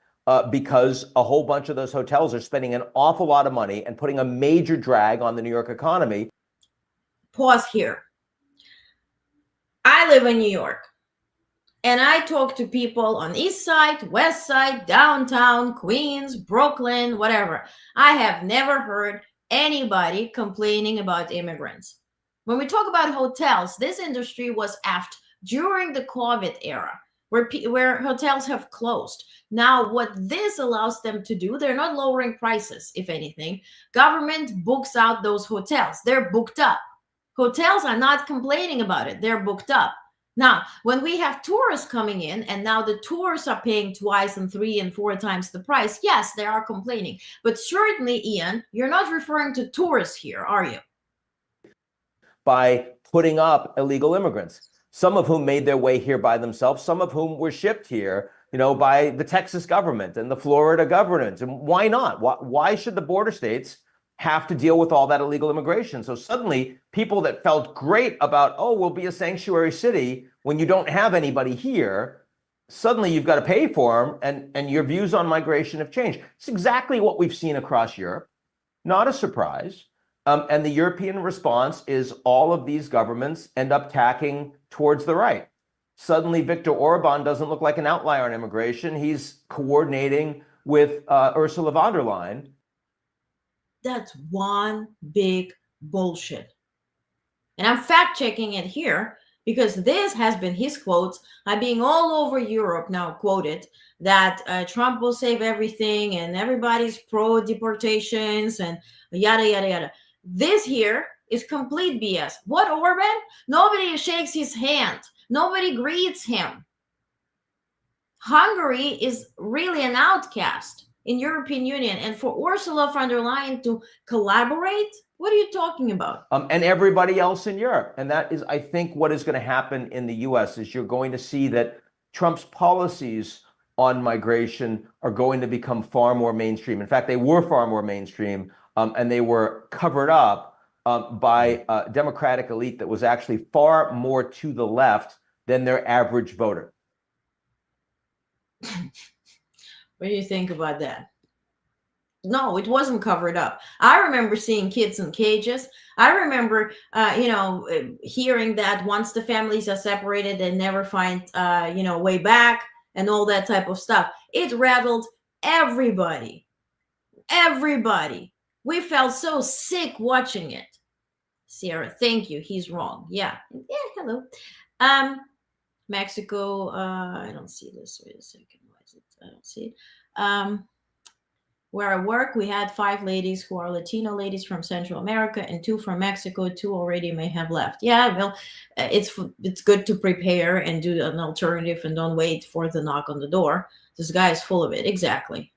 because a whole bunch of those hotels are spending an awful lot of money and putting a major drag on the New York economy. Pause here. I live in New York, and I talk to people on East Side, West Side, downtown, Queens, Brooklyn, whatever. I have never heard anybody complaining about immigrants. When we talk about hotels, this industry was effed during the COVID era. where hotels have closed. Now, what this allows them to do, they're not lowering prices, if anything. Government books out those hotels. They're booked up. Hotels are not complaining about it. They're booked up. Now, when we have tourists coming in and now the tourists are paying 2 and 3 and 4 times the price, yes, they are complaining. But certainly, Ian, you're not referring to tourists here, are you? By putting up illegal immigrants, some of whom made their way here by themselves, some of whom were shipped here, by the Texas government and the Florida government. And why not? Why should the border states have to deal with all that illegal immigration? So suddenly people that felt great about, oh, we'll be a sanctuary city when you don't have anybody here, suddenly you've got to pay for them, and your views on migration have changed. It's exactly what we've seen across Europe. Not a surprise. And the European response is all of these governments end up tacking towards the right. Suddenly, Viktor Orban doesn't look like an outlier on immigration. He's coordinating with Ursula von der Leyen. That's one big bullshit. And I'm fact checking it here because this has been his quotes. I'm being all over Europe now quoted that Trump will save everything and everybody's pro deportations and yada, yada, yada. This here is complete BS. What, Orban? Nobody shakes his hand. Nobody greets him. Hungary is really an outcast in European Union. And for Ursula von der Leyen to collaborate, what are you talking about? And everybody else in Europe. And that is, I think, what is going to happen in the US is you're going to see that Trump's policies on migration are going to become far more mainstream. In fact, they were far more mainstream, and they were covered up by a Democratic elite that was actually far more to the left than their average voter. What do you think about that? No, it wasn't covered up. I remember seeing kids in cages. I remember, hearing that once the families are separated, they never find, way back and all that type of stuff. It rattled everybody. Everybody. We felt so sick watching it. Sierra, thank you. He's wrong. Yeah, hello. Mexico, I don't see this. Wait a second. Why is it? I don't see it. Where I work, we had 5 ladies who are Latino ladies from Central America and 2 from Mexico. 2 already may have left. Yeah, well, it's good to prepare and do an alternative and don't wait for the knock on the door. This guy is full of it. Exactly.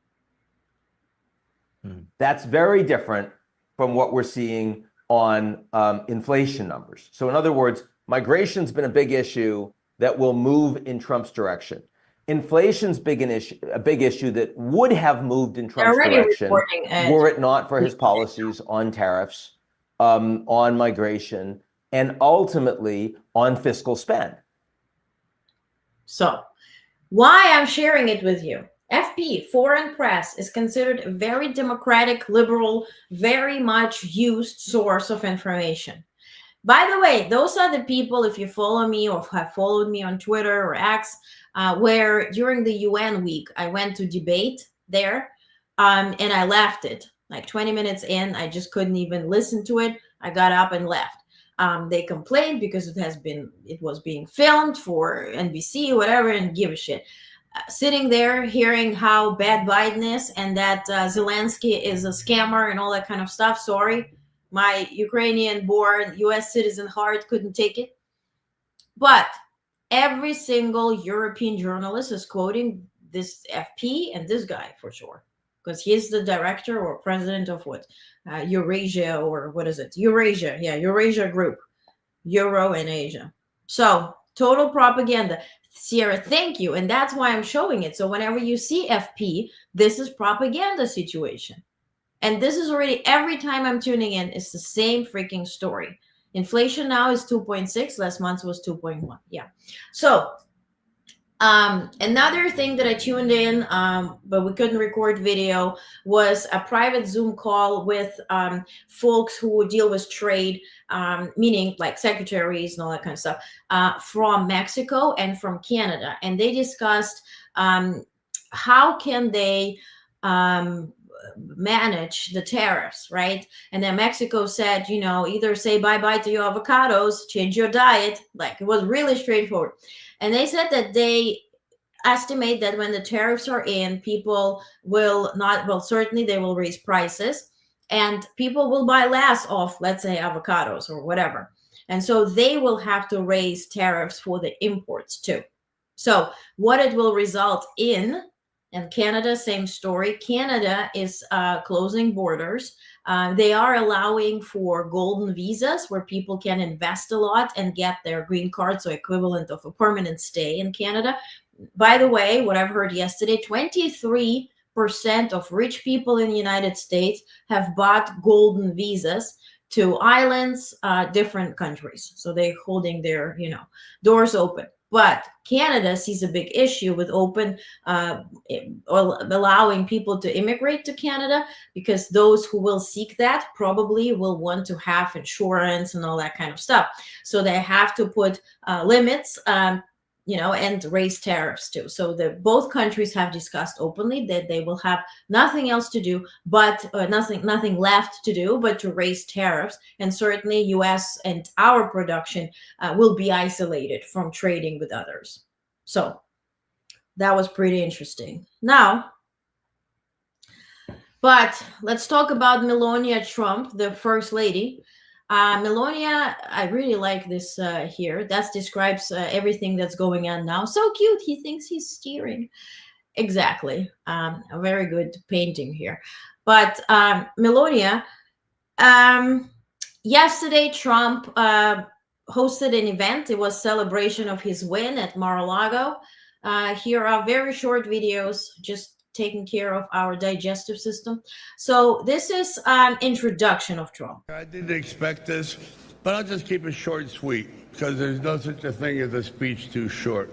That's very different from what we're seeing on inflation numbers. So in other words, migration's been a big issue that will move in Trump's direction. Inflation's a big issue that would have moved in Trump's direction were it not for his policies on tariffs, on migration, and ultimately on fiscal spend. So why I'm sharing it with you. FP, Foreign Press, is considered a very democratic, liberal, very much used source of information. By the way, those are the people, if you follow me or have followed me on Twitter or X, where during the UN week, I went to debate there and I left it. Like 20 minutes in, I just couldn't even listen to it. I got up and left. They complained because it was being filmed for NBC, whatever, and give a shit. Sitting there hearing how bad Biden is and that Zelensky is a scammer and all that kind of stuff. Sorry, my Ukrainian-born U.S. citizen heart couldn't take it. But every single European journalist is quoting this FP and this guy for sure, because he's the director or president of what? Eurasia, or what is it? Eurasia. Yeah, Eurasia Group. Euro and Asia. So total propaganda. Sierra, thank you. And that's why I'm showing it. So whenever you see FP, this is propaganda situation. And this is already, every time I'm tuning in, it's the same freaking story. Inflation now is 2.6. Last month was 2.1. Yeah. So another thing that I tuned in, but we couldn't record video, was a private Zoom call with folks who deal with trade, meaning like secretaries and all that kind of stuff, from Mexico and from Canada. And they discussed how can they manage the tariffs, right? And then Mexico said, either say bye-bye to your avocados, change your diet. Like, it was really straightforward. And they said that they estimate that when the tariffs are in, people will not, well, certainly they will raise prices and people will buy less of, let's say, avocados or whatever. And so they will have to raise tariffs for the imports too. So what it will result in, and Canada, same story. Canada is closing borders. They are allowing for golden visas where people can invest a lot and get their green card, so equivalent of a permanent stay in Canada. By the way, what I've heard yesterday, 23% of rich people in the United States have bought golden visas to islands, different countries. So they're holding their, doors open. But Canada sees a big issue with allowing people to immigrate to Canada, because those who will seek that probably will want to have insurance and all that kind of stuff. So they have to put limits, and raise tariffs too. So both countries have discussed openly that they will have nothing else to do, but nothing left to do, but to raise tariffs. And certainly U.S. and our production will be isolated from trading with others. So that was pretty interesting. Now, but let's talk about Melania Trump, the first lady. Melania, I really like this here. That describes everything that's going on now. So cute. He thinks he's steering. Exactly. A very good painting here. But Melania, yesterday Trump hosted an event. It was celebration of his win at Mar-a-Lago. Here are very short videos, just taking care of our digestive system. So this is an introduction of Trump. I didn't expect this, but I'll just keep it short and sweet, because there's no such a thing as a speech too short.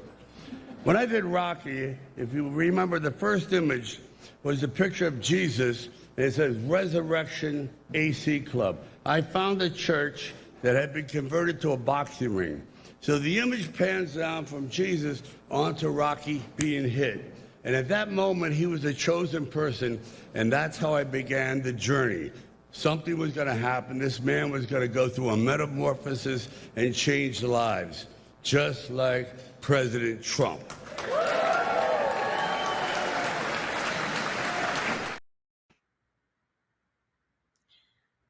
When I did Rocky, if you remember, the first image was a picture of Jesus, and it says Resurrection AC Club. I found a church that had been converted to a boxing ring. So the image pans down from Jesus onto Rocky being hit. And at that moment, he was a chosen person, and that's how I began the journey. Something was going to happen. This man was going to go through a metamorphosis and change lives, just like President Trump.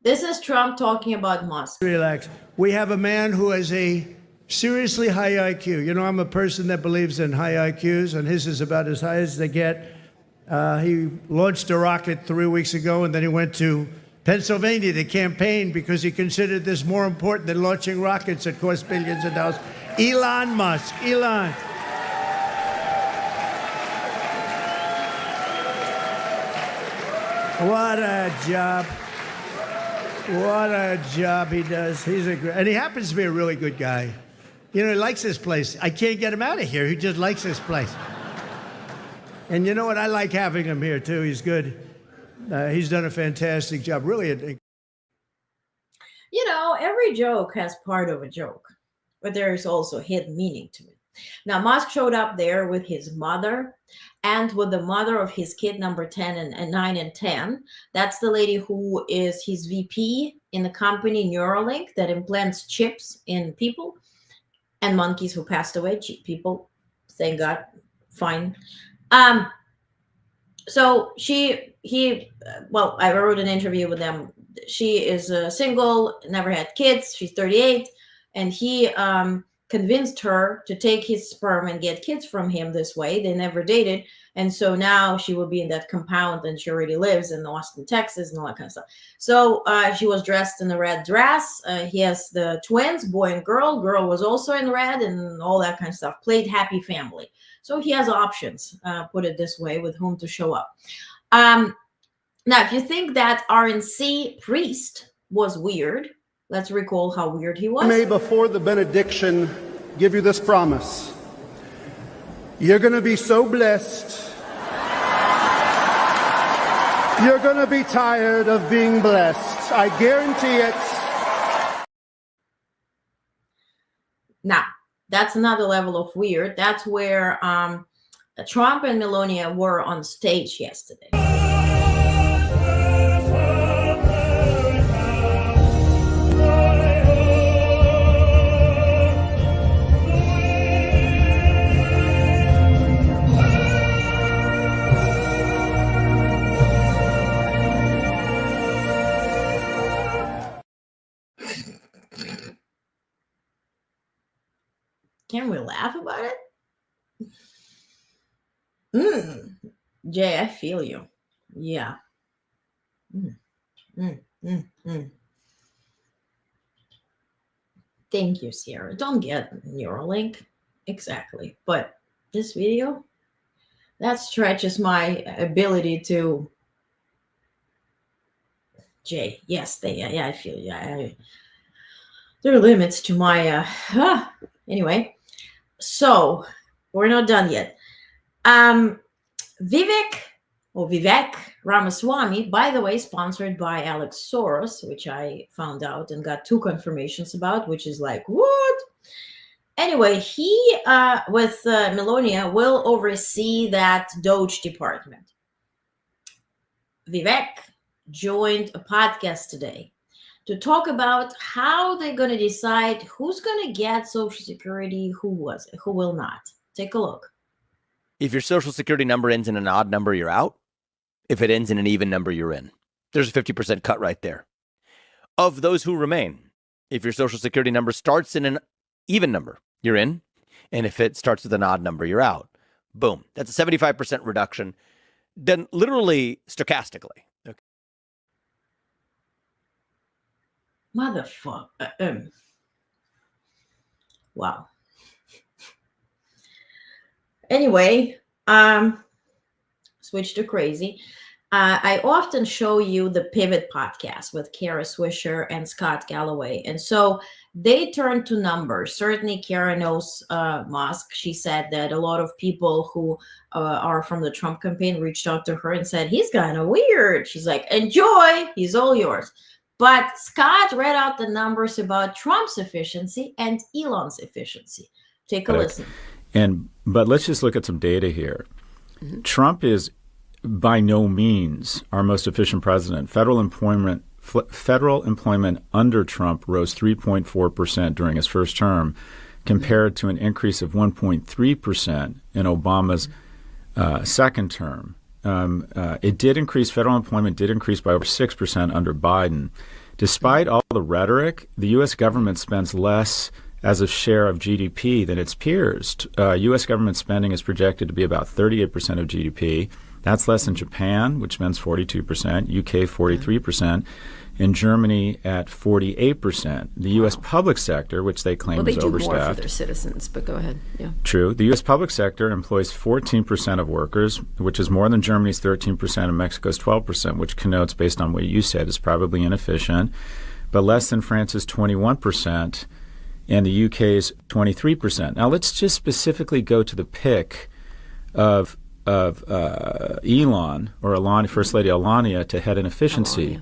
This is Trump talking about Musk. Relax. We have a man who has a seriously high IQ. I'm a person that believes in high IQs, and his is about as high as they get. He launched a rocket 3 weeks ago, and then he went to Pennsylvania to campaign because he considered this more important than launching rockets that cost billions of dollars. Elon Musk. Elon. What a job. What a job he does. And he happens to be a really good guy. He likes this place. I can't get him out of here. He just likes this place. And you know what? I like having him here, too. He's good. He's done a fantastic job. Really. Every joke has part of a joke, but there is also hidden meaning to it. Now, Musk showed up there with his mother and with the mother of his kid number 10 and 9 and 10. That's the lady who is his VP in the company Neuralink that implants chips in people and monkeys who passed away. People, thank God, fine. So I wrote an interview with them. She is single, never had kids. She's 38, and he convinced her to take his sperm and get kids from him this way. They never dated. And so now she will be in that compound, and she already lives in Austin, Texas, and all that kind of stuff. So she was dressed in a red dress. He has the twins, boy and girl. Girl was also in red and all that kind of stuff. Played happy family. So he has options, put it this way, with whom to show up. Now, if you think that RNC priest was weird, let's recall how weird he was. I may, before the benediction, give you this promise. You're going to be so blessed. You're going to be tired of being blessed. I guarantee it. Now, that's another level of weird. That's where Trump and Melania were on stage yesterday. Can we laugh about it? Jay, I feel you. Yeah. Mm, mm, mm, mm. Thank you, Sierra. Don't get Neuralink. Exactly. But this video, that stretches my ability to. Jay, yes, I feel you. There are limits to my. Anyway, so we're not done yet. Vivek Ramaswamy, by the way, sponsored by Alex Soros, which I found out and got 2 confirmations about, which is like, what? Anyway, he, with Melania, will oversee that Doge department. Vivek joined a podcast today to talk about how they're going to decide who's going to get Social Security, who will not. Take a look. If your Social Security number ends in an odd number, you're out. If it ends in an even number, you're in. There's a 50% cut right there. Of those who remain, if your Social Security number starts in an even number, you're in. And if it starts with an odd number, you're out. Boom. That's a 75% reduction, done literally stochastically. Okay. Motherfucker. Wow. Anyway, switch to crazy. I often show you the Pivot podcast with Kara Swisher and Scott Galloway. And so they turn to numbers. Certainly, Kara knows Musk. She said that a lot of people who are from the Trump campaign reached out to her and said, he's kind of weird. She's like, enjoy. He's all yours. But Scott read out the numbers about Trump's efficiency and Elon's efficiency. Take a listen. But let's just look at some data here. Trump is by no means our most efficient president. Federal employment under Trump rose 3.4% during his first term, compared to an increase of 1.3% in Obama's second term. Federal employment did increase by over 6% under Biden. Despite all the rhetoric, the U.S. government spends less as a share of GDP than its peers. U.S. government spending is projected to be about 38% of GDP. That's less than Japan, which spends 42%, UK 43%, and Germany at 48%. The U.S. public sector, which they claim is overstaffed. Well, they do more for their citizens, but go ahead. Yeah. True. The U.S. public sector employs 14% of workers, which is more than Germany's 13% and Mexico's 12%, which connotes, based on what you said, is probably inefficient, but less than France's 21%. And the UK's 23%. Now, let's just specifically go to the pick of Elon, or Elon, First Lady Melania, to head in efficiency.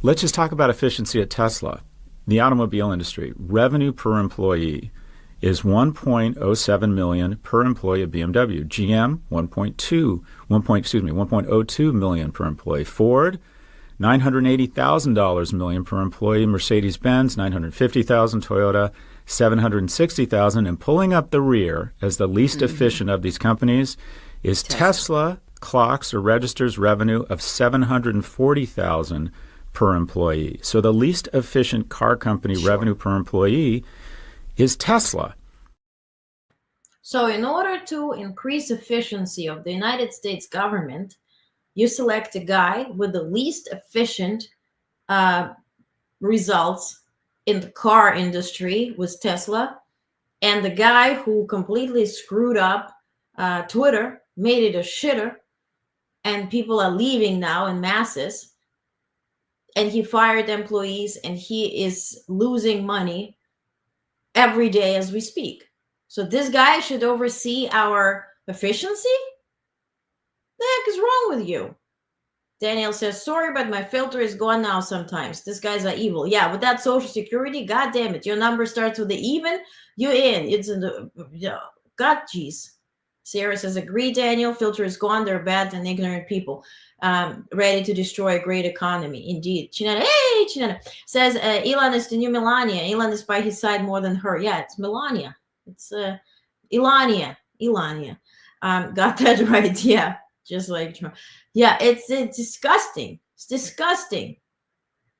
Let's just talk about efficiency at Tesla. The automobile industry, revenue per employee is $1.07 million per employee at BMW. GM, $1.02 million per employee. Ford, $980,000 million per employee. Mercedes-Benz, $950,000. Toyota, $760,000. And pulling up the rear as the least efficient of these companies is Tesla clocks or registers revenue of $740,000 per employee. So the least efficient car company revenue per employee is Tesla. So in order to increase efficiency of the United States government, you select a guy with the least efficient results in the car industry with Tesla, and the guy who completely screwed up Twitter, made it a shitter, and people are leaving now in masses, and he fired employees, and he is losing money every day as we speak. So this guy should oversee our efficiency? The heck is wrong with you? Daniel says, sorry, but my filter is gone now sometimes. These guys are evil. Yeah, with that Social Security, God damn it. Your number starts with the even, you're in. It's in the, God, geez. Sarah says, agree, Daniel. Filter is gone. They're bad and ignorant people. Ready to destroy a great economy. Indeed. Chinana, hey, Chinana says, Elon is the new Melania. Elon is by his side more than her. Yeah, it's Melania. It's Elania. Got that right. Yeah. Just like Trump. Yeah, it's disgusting. It's disgusting.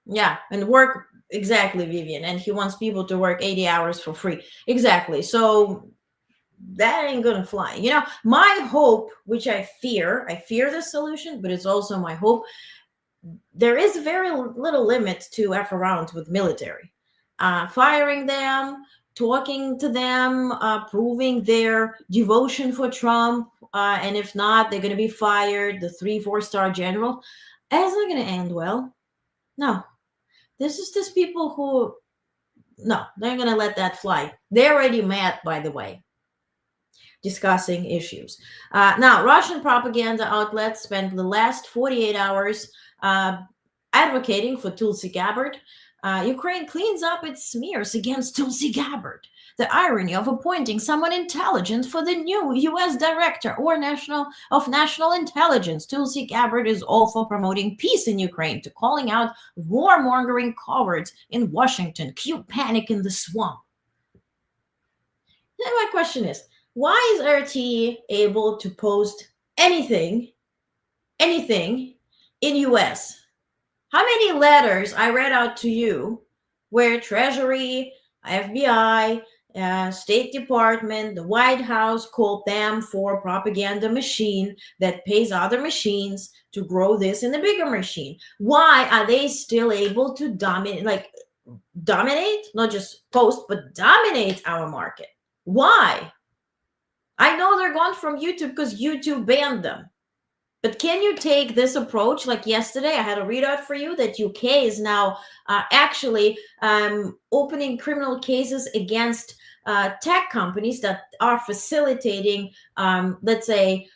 Yeah, and work Exactly, Vivian. And he wants people to work 80 hours for free. Exactly. So that ain't gonna fly. My hope, which I fear the solution, but it's also my hope. There is very little limit to F around with military. Firing them, talking to them, proving their devotion for Trump, and if not, they're going to be fired. The 3-4-star general, that's not going to end well. No, this is just people who, no, they're going to let that fly. They're already mad, by the way, discussing issues. Now, Russian propaganda outlets spent the last 48 hours advocating for Tulsi Gabbard. Ukraine cleans up its smears against Tulsi Gabbard. The irony of appointing someone intelligent for the new U.S. Director of National Intelligence. Tulsi Gabbard is all for promoting peace in Ukraine to calling out warmongering cowards in Washington. Cue panic in the swamp. Then my question is, why is RT able to post anything in U.S.? How many letters I read out to you where Treasury, FBI, State Department, the White House called them for propaganda machine that pays other machines to grow this in a bigger machine? Why are they still able to dominate, not just post, but dominate our market? Why? I know they're gone from YouTube because YouTube banned them. But can you take this approach? Like yesterday, I had a readout for you that UK is now actually opening criminal cases against tech companies that are facilitating, let's say,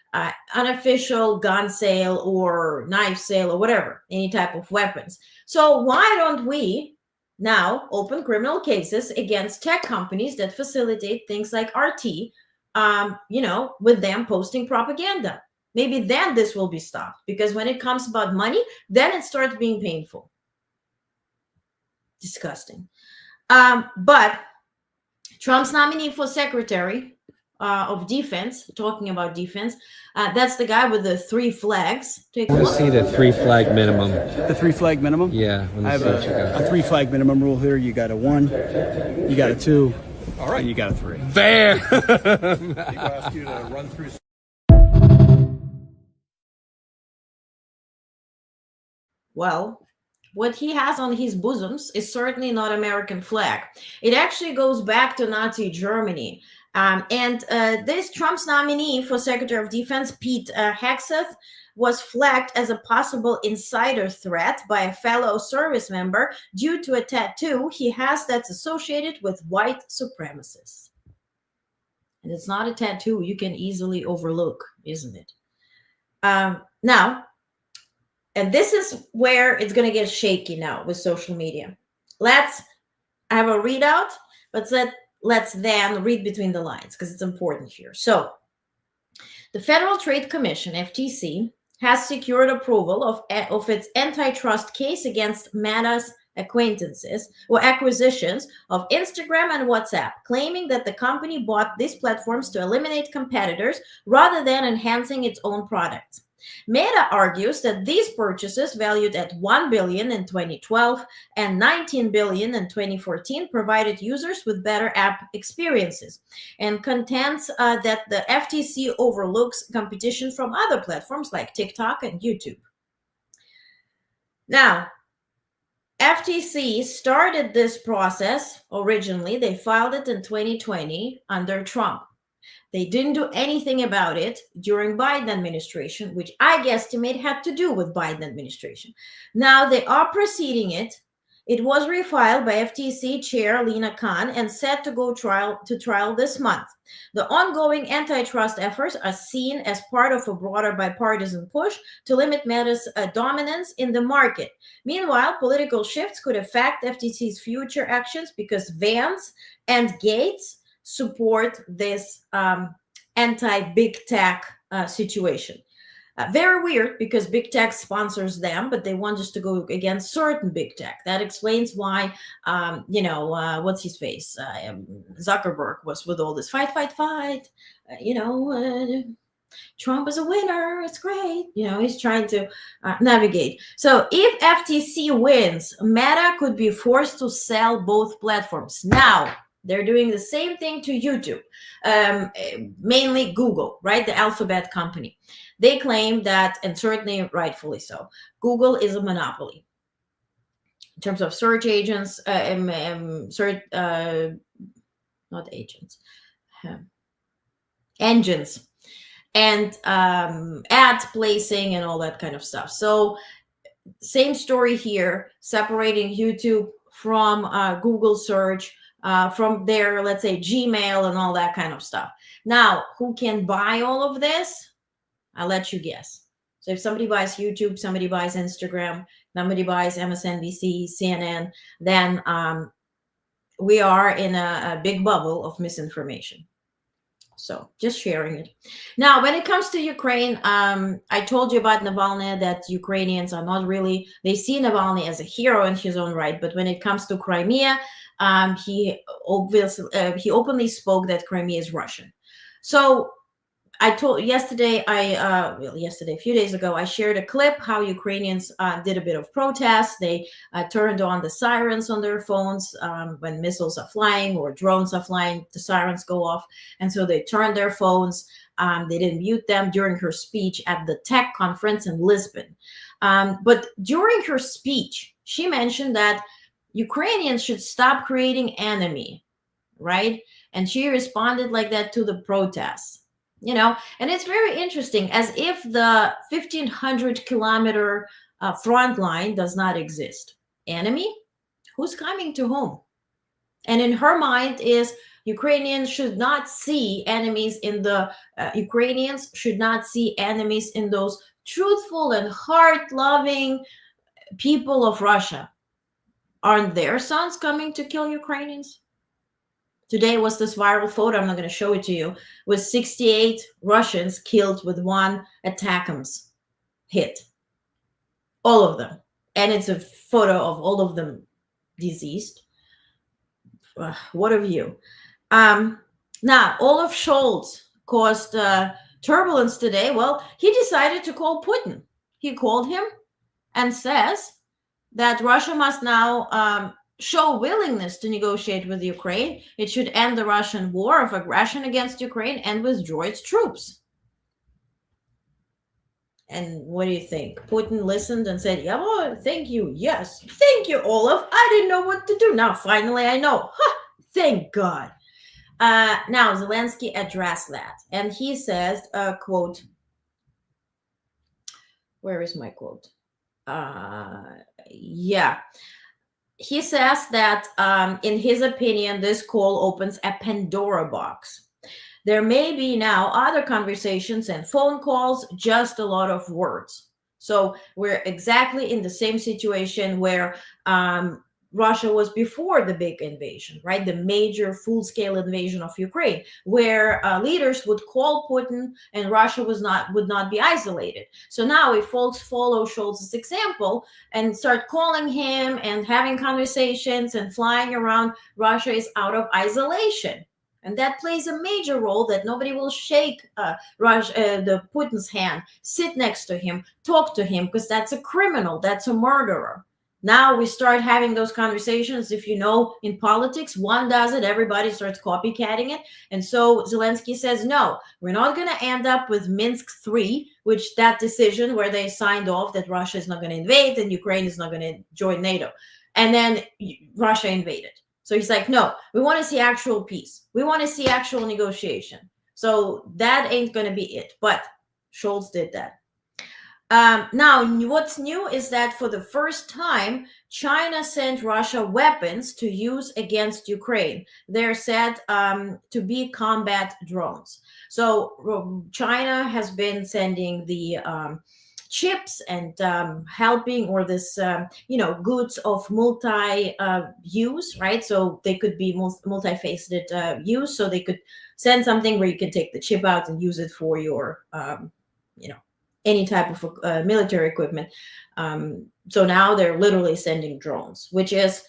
unofficial gun sale or knife sale or whatever, any type of weapons. So why don't we now open criminal cases against tech companies that facilitate things like RT, with them posting propaganda? Maybe then this will be stopped, because when it comes about money, then it starts being painful. Disgusting. But Trump's nominee for Secretary of Defense, talking about defense, that's the guy with the 3 flags. Take a look. See the 3 flag minimum. The 3 flag minimum? Yeah. I have a 3 flag minimum rule here. You got a 1, you got a 2, all right, and you got a 3. There. People ask you to run through. Well, what he has on his bosoms is certainly not American flag. It actually goes back to Nazi Germany. This Trump's nominee for Secretary of Defense, Pete Hegseth, was flagged as a possible insider threat by a fellow service member due to a tattoo he has that's associated with white supremacists. And it's not a tattoo you can easily overlook, isn't it? Now, and this is where it's going to get shaky now with social media. Let's have a readout, but let's then read between the lines because it's important here. So the Federal Trade Commission, FTC, has secured approval of its antitrust case against Meta's acquisitions of Instagram and WhatsApp, claiming that the company bought these platforms to eliminate competitors rather than enhancing its own products. Meta argues that these purchases, valued at $1 billion in 2012 and $19 billion in 2014, provided users with better app experiences, and contends that the FTC overlooks competition from other platforms like TikTok and YouTube. Now, FTC started this process originally. They filed it in 2020 under Trump. They didn't do anything about it during Biden administration, which I guesstimate had to do with Biden administration. Now they are proceeding it. It was refiled by FTC Chair Lina Khan and set to go to trial this month. The ongoing antitrust efforts are seen as part of a broader bipartisan push to limit Meta's dominance in the market. Meanwhile, political shifts could affect FTC's future actions because Vance and Gates support this anti-big tech situation. Very weird because big tech sponsors them, but they want us to go against certain big tech. That explains why, what's his face? Zuckerberg was with all this fight. Trump is a winner. It's great. He's trying to navigate. So if FTC wins, Meta could be forced to sell both platforms. Now, they're doing the same thing to YouTube, mainly Google, right? The Alphabet company. They claim that, and certainly rightfully so, Google is a monopoly in terms of search agents, not agents, engines, and ad placing and all that kind of stuff. So same story here, separating YouTube from Google search, from their, let's say, Gmail and all that kind of stuff. Now, who can buy all of this? I'll let you guess. So if somebody buys YouTube, somebody buys Instagram, somebody buys MSNBC, CNN, then we are in a big bubble of misinformation. So just sharing it. Now, when it comes to Ukraine, I told you about Navalny, that Ukrainians are not really, they see Navalny as a hero in his own right. But when it comes to Crimea, he openly spoke that Crimea is Russian. So I told yesterday, a few days ago, I shared a clip how Ukrainians did a bit of protest. They turned on the sirens on their phones when missiles are flying or drones are flying. The sirens go off, and so they turned their phones. They didn't mute them during her speech at the tech conference in Lisbon. But during her speech, she mentioned that Ukrainians should stop creating enemy, right? And she responded like that to the protests. And it's very interesting, as if the 1,500-kilometer front line does not exist. Enemy? Who's coming to whom? And in her mind is Ukrainians should not see enemies in Ukrainians should not see enemies in those truthful and heart-loving people of Russia. Aren't their sons coming to kill Ukrainians? Today was this viral photo, I'm not going to show it to you, with 68 Russians killed with one ATACMS hit. All of them. And it's a photo of all of them deceased. What a view. Now, Olaf Scholz caused turbulence today. Well, he decided to call Putin. He called him and says that Russia must now show willingness to negotiate with Ukraine. It should end the Russian war of aggression against Ukraine and withdraw its troops. And what do you think? Putin listened and said, yeah, well, thank you. Yes, thank you, Olaf. I didn't know what to do. Now, finally, I know. Thank God. Now, Zelensky addressed that. And he says, quote, where is my quote? Yeah. He says that, in his opinion, this call opens a Pandora box. There may be now other conversations and phone calls, just a lot of words. So we're exactly in the same situation where Russia was before the big invasion, right? The major full-scale invasion of Ukraine, where leaders would call Putin and Russia would not be isolated. So now if folks follow Scholz's example and start calling him and having conversations and flying around, Russia is out of isolation. And that plays a major role, that nobody will shake the Putin's hand, sit next to him, talk to him, because that's a criminal, that's a murderer. Now we start having those conversations. If you know, in politics, one does it, everybody starts copycatting it. And so Zelensky says, no, we're not going to end up with Minsk III, which that decision where they signed off that Russia is not going to invade and Ukraine is not going to join NATO. And then Russia invaded. So he's like, no, we want to see actual peace. We want to see actual negotiation. So that ain't going to be it. But Scholz did that. Now, what's new is that for the first time, China sent Russia weapons to use against Ukraine. They're said to be combat drones. So China has been sending the chips and helping, or this, goods of multi-use, right? So they could be multifaceted use. So they could send something where you can take the chip out and use it for your, any type of military equipment. So now they're literally sending drones, which is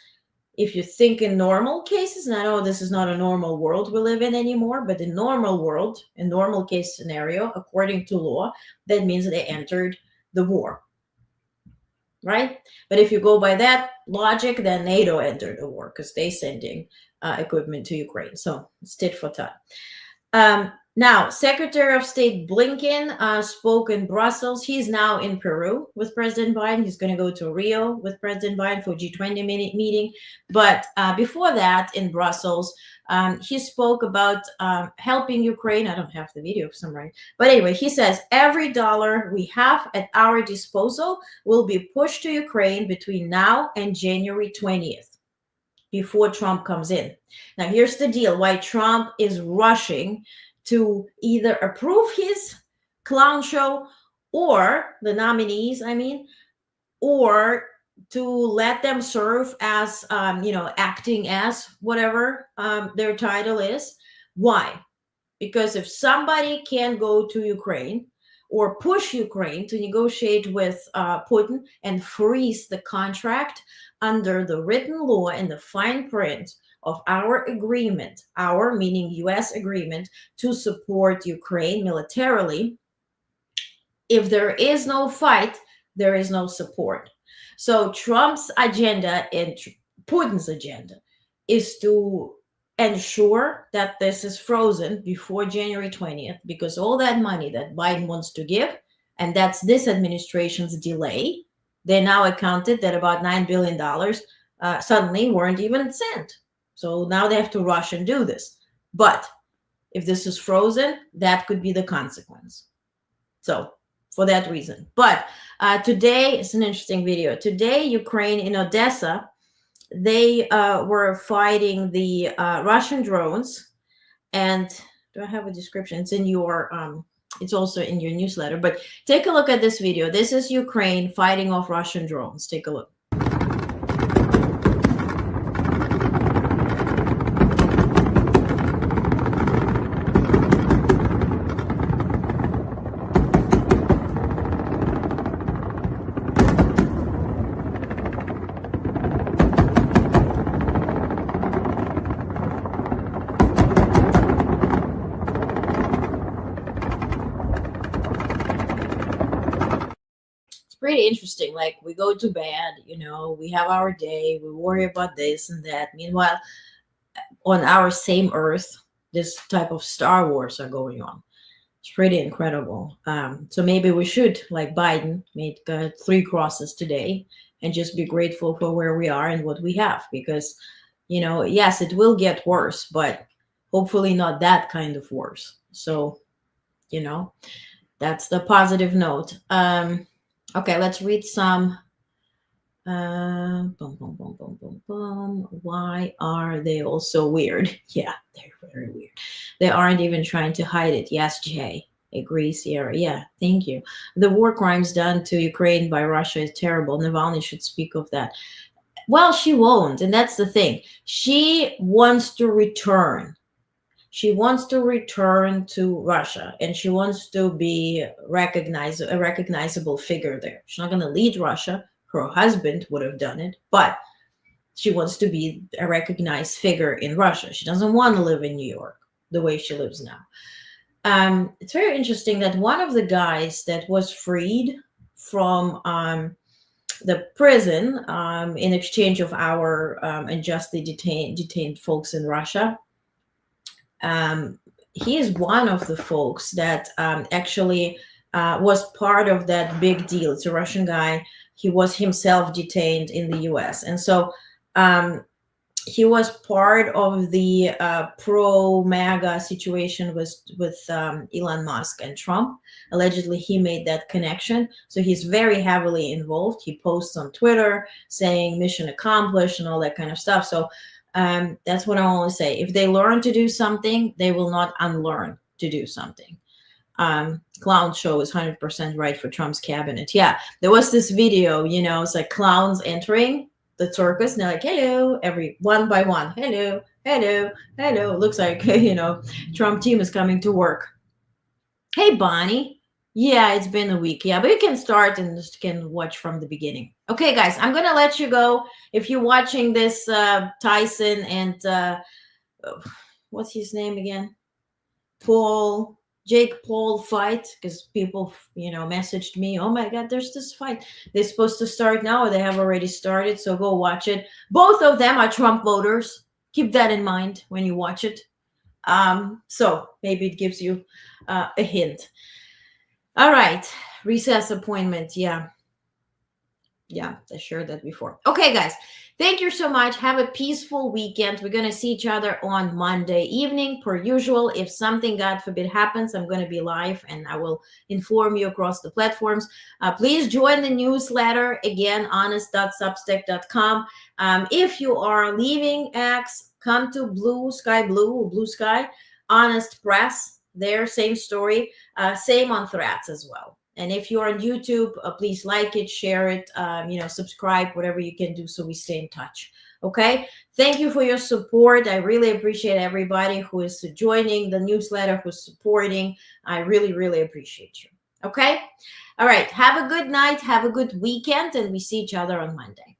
if you think in normal cases, and I know this is not a normal world we live in anymore, but in normal world, in normal case scenario, according to law, that means they entered the war, right? But if you go by that logic, then NATO entered the war because they're sending equipment to Ukraine. So it's tit for tat. Now, Secretary of State Blinken spoke in Brussels. He's now in Peru with President Biden. He's going to go to Rio with President Biden for G20 meeting. But before that, in Brussels, he spoke about helping Ukraine. I don't have the video for some reason. But anyway, he says every dollar we have at our disposal will be pushed to Ukraine between now and January 20th, before Trump comes in. Now, here's the deal. Why Trump is rushing to either approve his clown show or the nominees, or to let them serve as, acting as whatever their title is. Why? Because if somebody can go to Ukraine or push Ukraine to negotiate with Putin and freeze the contract under the written law and the fine print of our agreement, our meaning U.S. agreement to support Ukraine militarily, if there is no fight, there is no support. So Trump's agenda and Putin's agenda is to ensure that this is frozen before January 20th, because all that money that Biden wants to give, and that's this administration's delay, they now accounted that about $9 billion suddenly weren't even sent. So now they have to rush and do this. But if this is frozen, that could be the consequence. So for that reason. But today, it's an interesting video. Today, Ukraine in Odessa, they were fighting the Russian drones. And do I have a description? It's in your, it's also in your newsletter. But take a look at this video. This is Ukraine fighting off Russian drones. Take a look. Pretty interesting. Like, we go to bed, we have our day, we worry about this and that. Meanwhile, on our same earth, this type of Star Wars are going on. It's pretty incredible. So maybe we should, like Biden, make 3 crosses today and just be grateful for where we are and what we have, because, yes, it will get worse, but hopefully not that kind of worse. So, that's the positive note. Okay, let's read some. Why are they all so weird? Yeah, they're very weird. They aren't even trying to hide it. Yes, Jay. Agree, Sierra. Yeah, thank you. The war crimes done to Ukraine by Russia is terrible. Navalny should speak of that. Well, she won't, and that's the thing. She wants to return. She wants to return to Russia, and she wants to be a recognizable figure there. She's not going to lead Russia. Her husband would have done it, but she wants to be a recognized figure in Russia. She doesn't want to live in New York the way she lives now. It's very interesting that one of the guys that was freed from the prison in exchange of our unjustly detained folks in Russia, he is one of the folks that actually was part of that big deal. It's a Russian guy. He was himself detained in the US. And so he was part of the pro-MAGA situation with Elon Musk and Trump. Allegedly, he made that connection. So he's very heavily involved. He posts on Twitter saying mission accomplished and all that kind of stuff. So that's what I want to say. If they learn to do something, they will not unlearn to do something. Clown show is 100% right for Trump's cabinet. Yeah, there was this video, it's like clowns entering the circus, and they're like, hello, every one by one. Hello, hello, hello. Looks like, Trump team is coming to work. Hey, Bonnie, Yeah, it's been a week. Yeah, but you can start and just can watch from the beginning. Okay, guys, I'm gonna let you go. If you're watching this Tyson and what's his name again? Jake Paul fight, because people, messaged me, oh my God, there's this fight. They're supposed to start now, or they have already started, so go watch it. Both of them are Trump voters. Keep that in mind when you watch it. So maybe it gives you a hint. All right, recess appointment. Yeah, I shared that before. Okay, guys, thank you so much. Have a peaceful weekend. We're going to see each other on Monday evening, per usual. If something, God forbid, happens, I'm going to be live and I will inform you across the platforms. Please join the newsletter, again, honest.substack.com. If you are leaving X, come to Blue Sky, Honest Press. There, same story, same on Threads as well. And if you're on YouTube, please like it, share it, subscribe, whatever you can do so we stay in touch. Okay? Thank you for your support. I really appreciate everybody who is joining the newsletter, who's supporting. I really, really appreciate you. Okay? All right. Have a good night. Have a good weekend. And we see each other on Monday.